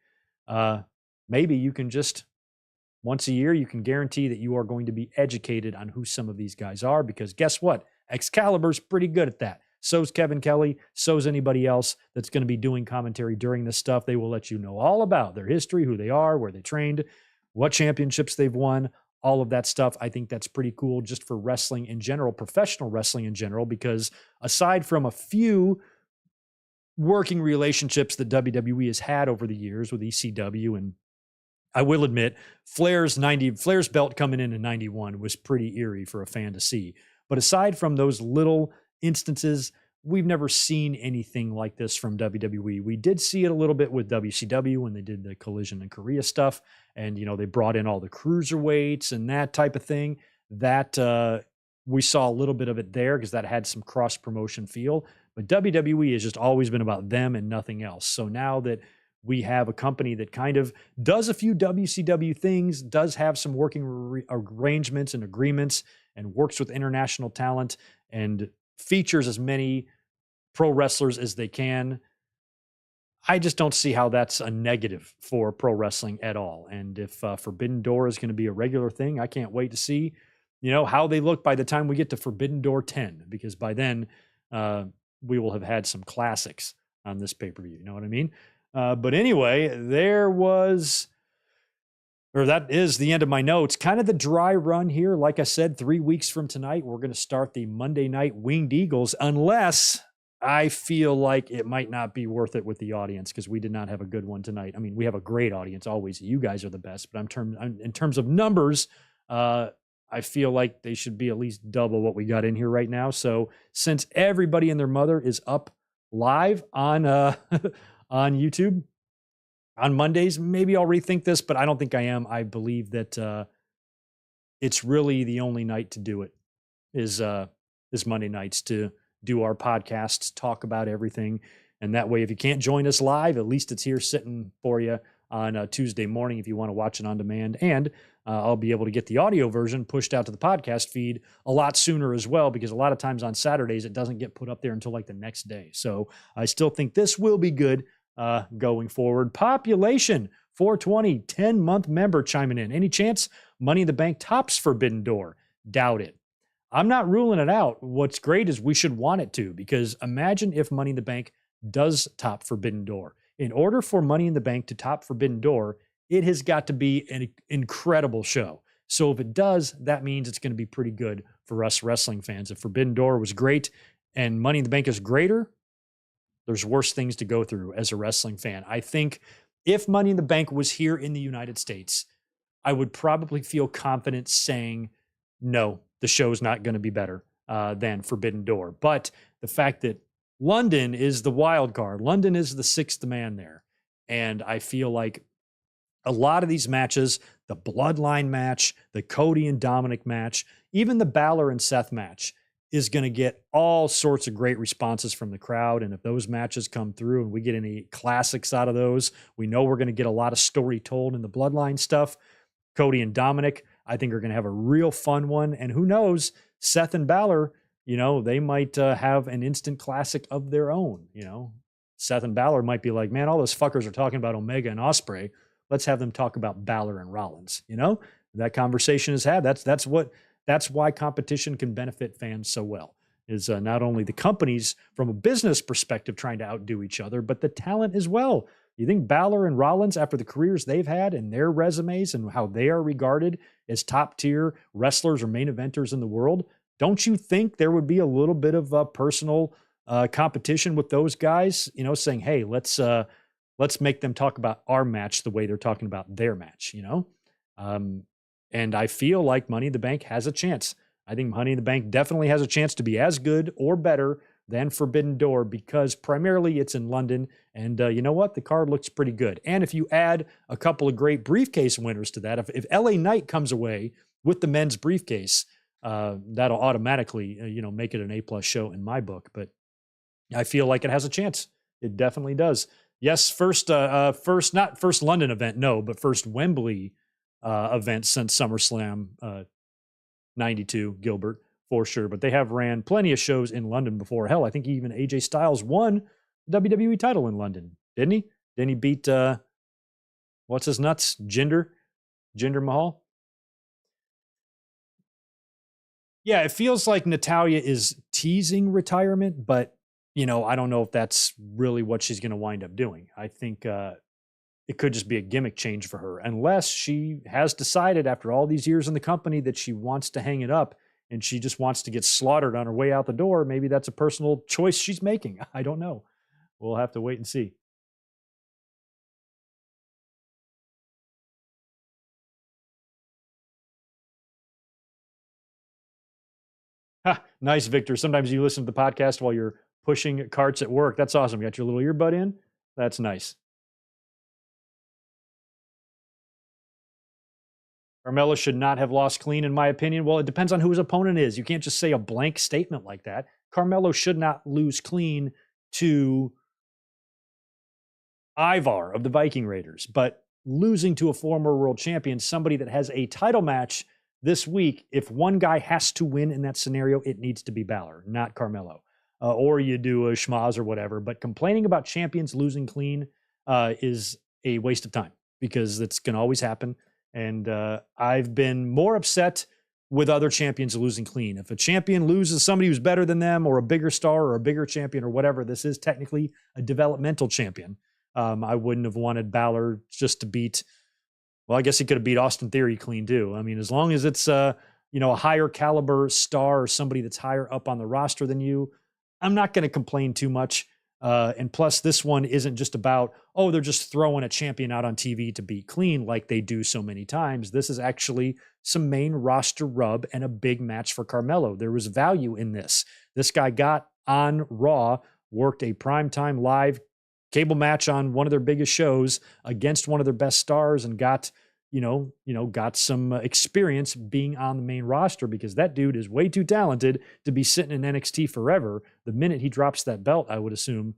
maybe you can just, once a year, you can guarantee that you are going to be educated on who some of these guys are, because guess what? Excalibur's pretty good at that. So's Kevin Kelly. So's anybody else that's going to be doing commentary during this stuff. They will let you know all about their history, who they are, where they trained, what championships they've won, all of that stuff. I think that's pretty cool just for wrestling in general, professional wrestling in general, because aside from a few working relationships that WWE has had over the years with ECW, and I will admit, Flair's belt coming in 91 was pretty eerie for a fan to see. But aside from those little instances, we've never seen anything like this from WWE. We did see it a little bit with WCW when they did the Collision in Korea stuff. And, you know, they brought in all the cruiserweights and that type of thing. That we saw a little bit of it there because that had some cross-promotion feel. But WWE has just always been about them and nothing else. So now that we have a company that kind of does a few WCW things, does have some working arrangements and agreements, and works with international talent and features as many pro wrestlers as they can, I just don't see how that's a negative for pro wrestling at all. And if Forbidden Door is going to be a regular thing, I can't wait to see, you know, how they look by the time we get to Forbidden Door 10, because by then we will have had some classics on this pay-per-view. You know what I mean? But anyway, that is the end of my notes. Kind of the dry run here. Like I said, 3 weeks from tonight, we're going to start the Monday Night Winged Eagles, unless I feel like it might not be worth it with the audience, because we did not have a good one tonight. I mean, we have a great audience always. You guys are the best, but in terms of numbers, I feel like they should be at least double what we got in here right now. So since everybody and their mother is up live on on YouTube on Mondays, maybe I'll rethink this, but I don't think I am. I believe that it's really the only night to do it is Monday nights, to do our podcasts, talk about everything. And that way, if you can't join us live, at least it's here sitting for you on Tuesday morning if you want to watch it on demand. And I'll be able to get the audio version pushed out to the podcast feed a lot sooner as well, because a lot of times on Saturdays, it doesn't get put up there until like the next day. So I still think this will be good going forward. Population 420, 10-month member chiming in. Any chance Money in the Bank tops Forbidden Door? Doubt it. I'm not ruling it out. What's great is we should want it to, because imagine if Money in the Bank does top Forbidden Door. In order for Money in the Bank to top Forbidden Door, it has got to be an incredible show. So if it does, that means it's going to be pretty good for us wrestling fans. If Forbidden Door was great and Money in the Bank is greater, there's worse things to go through as a wrestling fan. I think if Money in the Bank was here in the United States, I would probably feel confident saying, no, the show's not going to be better than Forbidden Door. But the fact that London is the wild card, London is the sixth man there. And I feel like a lot of these matches, the Bloodline match, the Cody and Dominic match, even the Balor and Seth match, is going to get all sorts of great responses from the crowd. And if those matches come through and we get any classics out of those, we know we're going to get a lot of story told in the Bloodline stuff. Cody and Dominic, I think, are going to have a real fun one. And who knows, Seth and Balor they might have an instant classic of their own. Seth and Balor might be like, man, all those fuckers are talking about Omega and Osprey. Let's have them talk about Balor and Rollins. That conversation is had. That's why competition can benefit fans so well. Is not only the companies from a business perspective trying to outdo each other, but the talent as well. You think Balor and Rollins, after the careers they've had and their resumes and how they are regarded as top tier wrestlers or main eventers in the world, don't you think there would be a little bit of personal competition with those guys? Saying, "Hey, let's make them talk about our match the way they're talking about their match." And I feel like Money in the Bank has a chance. I think Money in the Bank definitely has a chance to be as good or better than Forbidden Door because primarily it's in London. And you know what? The card looks pretty good. And if you add a couple of great briefcase winners to that, if LA Knight comes away with the men's briefcase, that'll automatically, make it an A+ show in my book. But I feel like it has a chance. It definitely does. Yes, not first London event, no, but first Wembley event since SummerSlam 92, Gilbert, for sure. But they have ran plenty of shows in London before. Hell, I think even AJ Styles won the WWE title in London, didn't he? Didn't he beat, what's his nuts? Jinder Mahal? Yeah, it feels like Natalya is teasing retirement, but, I don't know if that's really what she's going to wind up doing. I think it could just be a gimmick change for her, unless she has decided after all these years in the company that she wants to hang it up and she just wants to get slaughtered on her way out the door. Maybe that's a personal choice she's making. I don't know. We'll have to wait and see. Ha, nice, Victor. Sometimes you listen to the podcast while you're pushing carts at work. That's awesome. You got your little earbud in. That's nice. Carmelo should not have lost clean, in my opinion. Well, it depends on who his opponent is. You can't just say a blank statement like that. Carmelo should not lose clean to Ivar of the Viking Raiders, but losing to a former world champion, somebody that has a title match this week, if one guy has to win in that scenario, it needs to be Balor, not Carmelo. Or you do a schmaz or whatever. But complaining about champions losing clean is a waste of time because that's going to always happen. And I've been more upset with other champions losing clean. If a champion loses somebody who's better than them or a bigger star or a bigger champion or whatever, this is technically a developmental champion. I wouldn't have wanted Balor just to beat, well, I guess he could have beat Austin Theory clean too. I mean, as long as it's a higher caliber star or somebody that's higher up on the roster than you, I'm not going to complain too much. And plus, this one isn't just about, they're just throwing a champion out on TV to beat clean like they do so many times. This is actually some main roster rub and a big match for Carmelo. There was value in this. This guy got on Raw, worked a primetime live cable match on one of their biggest shows against one of their best stars and got some experience being on the main roster because that dude is way too talented to be sitting in NXT forever. The minute he drops that belt, I would assume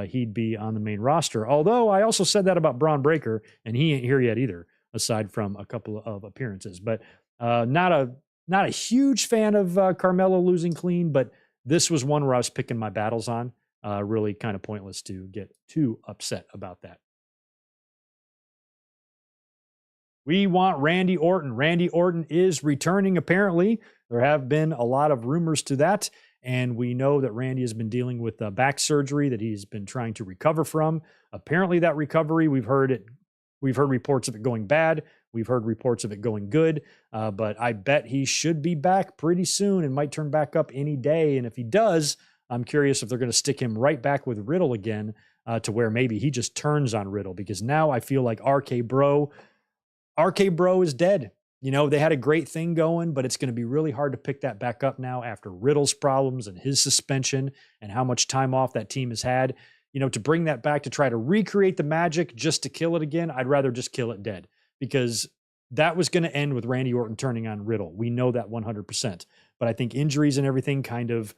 he'd be on the main roster. Although I also said that about Braun Breaker, and he ain't here yet either, aside from a couple of appearances. But not a huge fan of Carmelo losing clean, but this was one where I was picking my battles on. Really kind of pointless to get too upset about that. We want Randy Orton. Randy Orton is returning, apparently. There have been a lot of rumors to that, and we know that Randy has been dealing with back surgery that he's been trying to recover from. Apparently, that recovery, we've heard reports of it going bad. We've heard reports of it going good, but I bet he should be back pretty soon and might turn back up any day. And if he does, I'm curious if they're going to stick him right back with Riddle again to where maybe he just turns on Riddle, because now I feel like RK Bro is dead. They had a great thing going, but it's going to be really hard to pick that back up now after Riddle's problems and his suspension and how much time off that team has had. To bring that back to try to recreate the magic just to kill it again, I'd rather just kill it dead, because that was going to end with Randy Orton turning on Riddle. We know that 100%. But I think injuries and everything kind of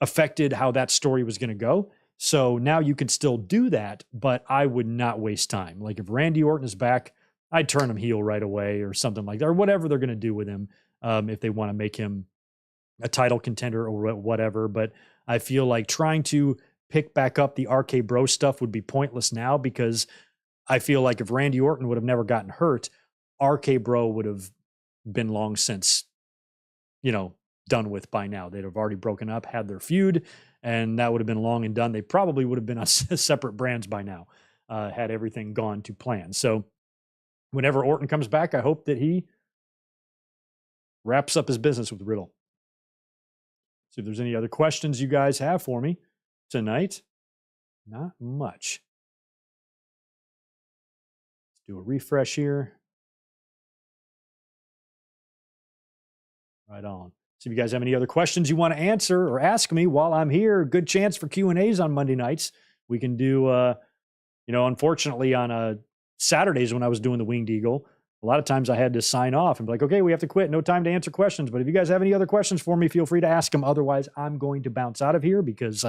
affected how that story was going to go. So now you can still do that, but I would not waste time. Like if Randy Orton is back, I'd turn him heel right away or something like that, or whatever they're going to do with him if they want to make him a title contender or whatever. But I feel like trying to pick back up the RK Bro stuff would be pointless now, because I feel like if Randy Orton would have never gotten hurt, RK Bro would have been long since, done with by now. They'd have already broken up, had their feud, and that would have been long and done. They probably would have been on separate brands by now, had everything gone to plan. So whenever Orton comes back, I hope that he wraps up his business with Riddle. See if there's any other questions you guys have for me tonight. Not much. Let's do a refresh here. Right on. So if you guys have any other questions you want to answer or ask me while I'm here, good chance for Q&As on Monday nights. We can do, unfortunately on Saturdays when I was doing the Winged Eagle, a lot of times I had to sign off and be like, okay, we have to quit. No time to answer questions. But if you guys have any other questions for me, feel free to ask them. Otherwise, I'm going to bounce out of here because,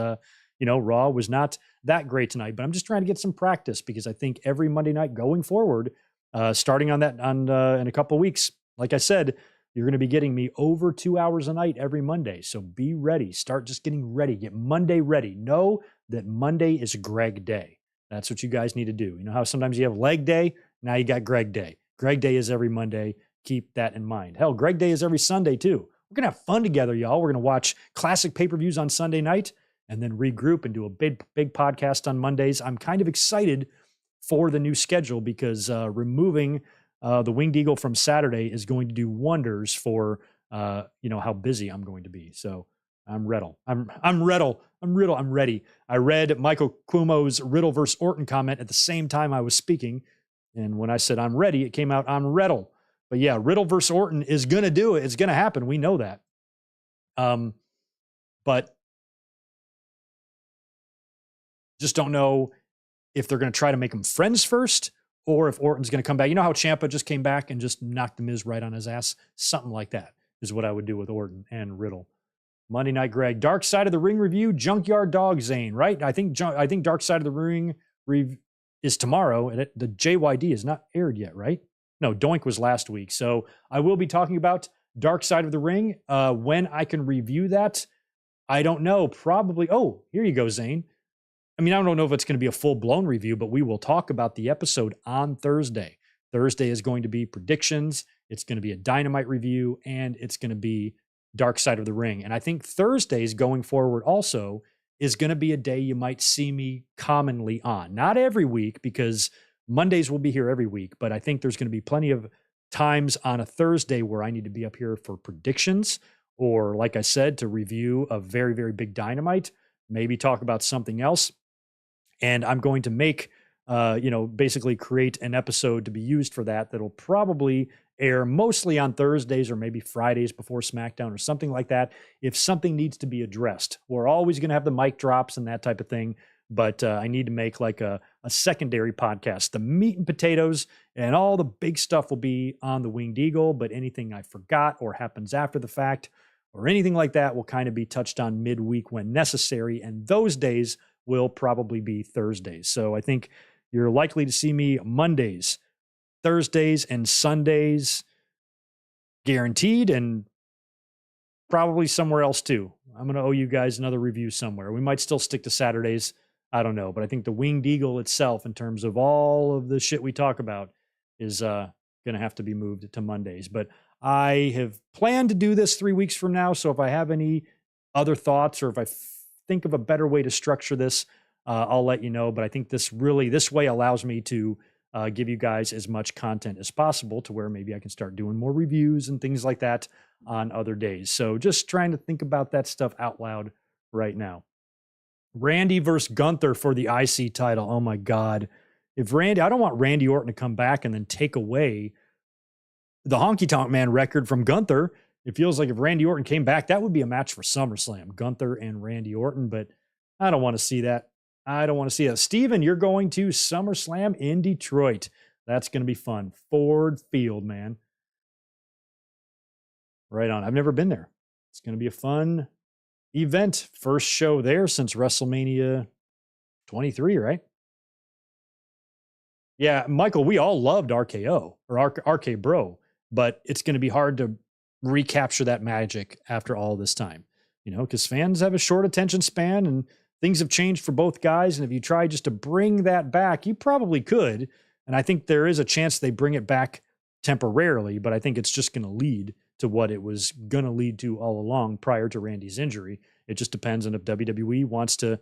Raw was not that great tonight. But I'm just trying to get some practice, because I think every Monday night going forward, starting in a couple of weeks, like I said, you're going to be getting me over 2 hours a night every Monday. So be ready. Start just getting ready. Get Monday ready. Know that Monday is Greg Day. That's what you guys need to do. You know how sometimes you have leg day? Now you got Greg Day. Greg Day is every Monday. Keep that in mind. Hell, Greg Day is every Sunday too. We're going to have fun together, y'all. We're going to watch classic pay-per-views on Sunday night and then regroup and do a big podcast on Mondays. I'm kind of excited for the new schedule, because removing the Winged Eagle from Saturday is going to do wonders for, how busy I'm going to be. So I'm Riddle. I'm ready. I read Michael Cuomo's Riddle versus Orton comment at the same time I was speaking. And when I said I'm ready, it came out I'm Riddle. But yeah, Riddle versus Orton is going to do it. It's going to happen. We know that. But just don't know if they're going to try to make them friends first, or if Orton's going to come back. You know how Ciampa just came back and just knocked The Miz right on his ass? Something like that is what I would do with Orton and Riddle. Monday Night Greg, Dark Side of the Ring review, Junkyard Dog Zane, right? I think Dark Side of the Ring is tomorrow, and the JYD is not aired yet, right? No, Doink was last week. So I will be talking about Dark Side of the Ring. When I can review that, I don't know. Probably. Oh, here you go, Zane. I don't know if it's going to be a full-blown review, but we will talk about the episode on Thursday. Thursday is going to be predictions. It's going to be a Dynamite review, and it's going to be Dark Side of the Ring. And I think Thursdays going forward also is going to be a day you might see me commonly on. Not every week, because Mondays will be here every week, but I think there's going to be plenty of times on a Thursday where I need to be up here for predictions, or, like I said, to review a very, very big Dynamite, maybe talk about something else. And I'm going to make, basically create an episode to be used for that. That'll probably air mostly on Thursdays or maybe Fridays before SmackDown or something like that. If something needs to be addressed, we're always going to have the mic drops and that type of thing. But I need to make like a secondary podcast. The meat and potatoes and all the big stuff will be on the Winged Eagle, but anything I forgot or happens after the fact or anything like that will kind of be touched on midweek when necessary. And those days will probably be Thursdays. So I think you're likely to see me Mondays, Thursdays, and Sundays guaranteed, and probably somewhere else too. I'm going to owe you guys another review somewhere. We might still stick to Saturdays. I don't know. But I think the Winged Eagle itself, in terms of all of the shit we talk about, is going to have to be moved to Mondays. But I have planned to do this 3 weeks from now. So if I have any other thoughts, or if I think of a better way to structure this, I'll let you know. But I think this way allows me to give you guys as much content as possible, to where maybe I can start doing more reviews and things like that on other days. So just trying to think about that stuff out loud right now. Randy versus Gunther for the IC title. Oh my God. I don't want Randy Orton to come back and then take away the Honky Tonk Man record from Gunther. It feels like if Randy Orton came back, that would be a match for SummerSlam, Gunther and Randy Orton, but I don't want to see that. Steven, you're going to SummerSlam in Detroit. That's going to be fun. Ford Field, man. Right on. I've never been there. It's going to be a fun event. First show there since WrestleMania 23, right? Yeah, Michael, we all loved RKO or RK Bro, but it's going to be hard to recapture that magic after all this time, because fans have a short attention span and things have changed for both guys. And if you try just to bring that back, you probably could. And I think there is a chance they bring it back temporarily, but I think it's just going to lead to what it was going to lead to all along prior to Randy's injury. It just depends on if WWE wants to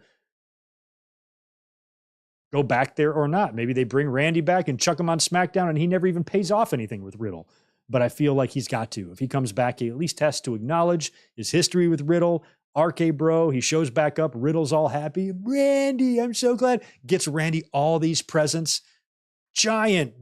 go back there or not. Maybe they bring Randy back and chuck him on SmackDown and he never even pays off anything with Riddle. But I feel like he's got to. If he comes back, he at least has to acknowledge his history with Riddle. RK Bro, he shows back up. Riddle's all happy. Randy, I'm so glad. Gets Randy all these presents. Giant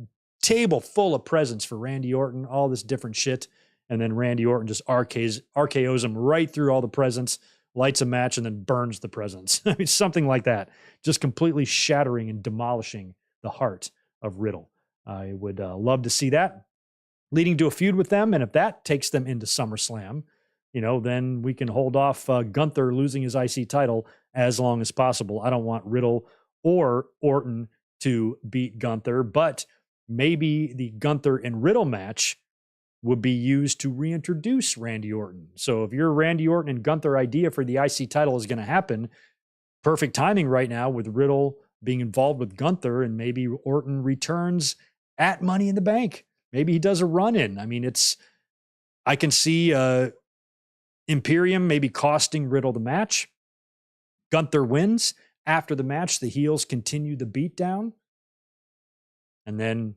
table full of presents for Randy Orton, all this different shit. And then Randy Orton just RKOs him right through all the presents, lights a match, and then burns the presents. I mean, something like that. Just completely shattering and demolishing the heart of Riddle. I would love to see that, leading to a feud with them. And if that takes them into SummerSlam, then we can hold off Gunther losing his IC title as long as possible. I don't want Riddle or Orton to beat Gunther, but maybe the Gunther and Riddle match would be used to reintroduce Randy Orton. So if your Randy Orton and Gunther idea for the IC title is going to happen, perfect timing right now with Riddle being involved with Gunther, and maybe Orton returns at Money in the Bank. Maybe he does a run-in. I mean, I can see Imperium maybe costing Riddle the match. Gunther wins. After the match, the heels continue the beatdown. And then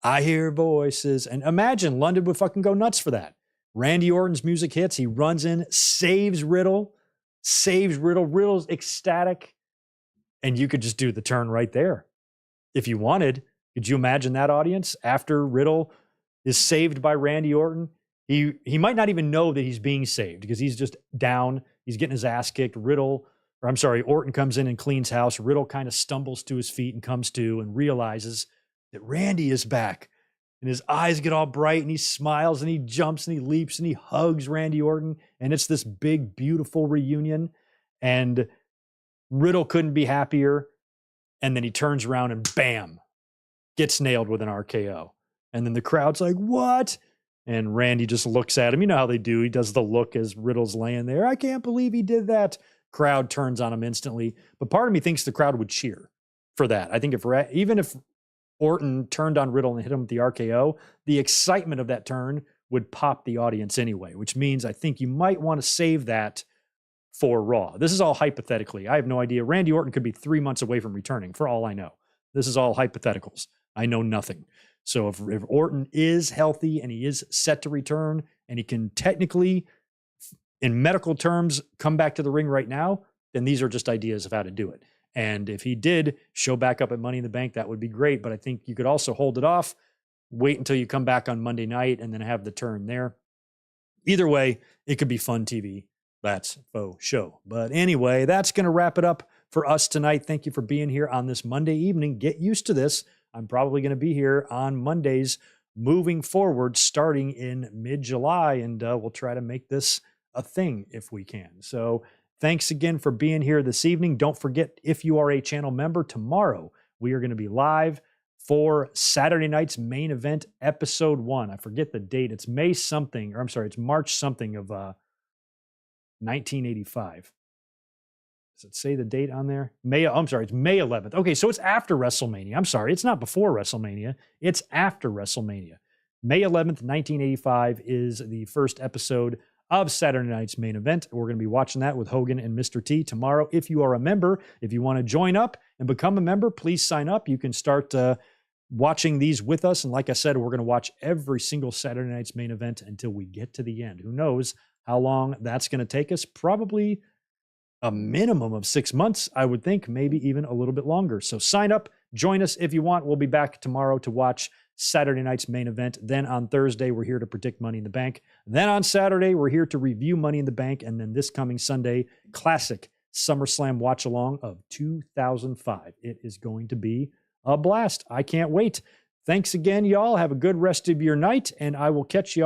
I hear voices. And imagine London would fucking go nuts for that. Randy Orton's music hits. He runs in, saves Riddle. Riddle's ecstatic. And you could just do the turn right there. If you wanted, could you imagine that audience after Riddle is saved by Randy Orton? He might not even know that he's being saved because he's just down. He's getting his ass kicked. Orton comes in and cleans house. Riddle kind of stumbles to his feet and comes to and realizes that Randy is back. And his eyes get all bright and he smiles and he jumps and he leaps and he hugs Randy Orton. And it's this big, beautiful reunion. And Riddle couldn't be happier. And then he turns around and bam, gets nailed with an RKO. And then the crowd's like, what? And Randy just looks at him. You know how they do. He does the look as Riddle's laying there. I can't believe he did that. Crowd turns on him instantly. But part of me thinks the crowd would cheer for that. I think even if Orton turned on Riddle and hit him with the RKO, the excitement of that turn would pop the audience anyway, which means I think you might want to save that for Raw. This is all hypothetically. I have no idea. Randy Orton could be 3 months away from returning, for all I know. This is all hypotheticals. I know nothing. So if Orton is healthy and he is set to return and he can technically, in medical terms, come back to the ring right now, then these are just ideas of how to do it. And if he did show back up at Money in the Bank, that would be great. But I think you could also hold it off, wait until you come back on Monday night, and then have the turn there. Either way, it could be fun TV. That's faux show. But anyway, that's going to wrap it up for us tonight. Thank you for being here on this Monday evening. Get used to this. I'm probably going to be here on Mondays moving forward, starting in mid-July, and we'll try to make this a thing if we can. So thanks again for being here this evening. Don't forget, if you are a channel member, tomorrow we are going to be live for Saturday night's main event, episode 1. I forget the date. It's March something of 1985. Does it say the date on there? It's May 11th. Okay, so it's after WrestleMania. I'm sorry, it's not before WrestleMania. It's after WrestleMania. May 11th, 1985 is the first episode of Saturday night's main event. We're going to be watching that with Hogan and Mr. T tomorrow. If you are a member, if you want to join up and become a member, please sign up. You can start watching these with us. And like I said, we're going to watch every single Saturday night's main event until we get to the end. Who knows how long that's going to take us? Probably a minimum of 6 months, I would think, maybe even a little bit longer. So sign up, join us if you want. We'll be back tomorrow to watch Saturday night's main event. Then on Thursday, we're here to predict Money in the Bank. Then on Saturday, we're here to review Money in the Bank. And then this coming Sunday, classic SummerSlam watch along of 2005. It is going to be a blast. I can't wait. Thanks again, y'all. Have a good rest of your night, and I will catch you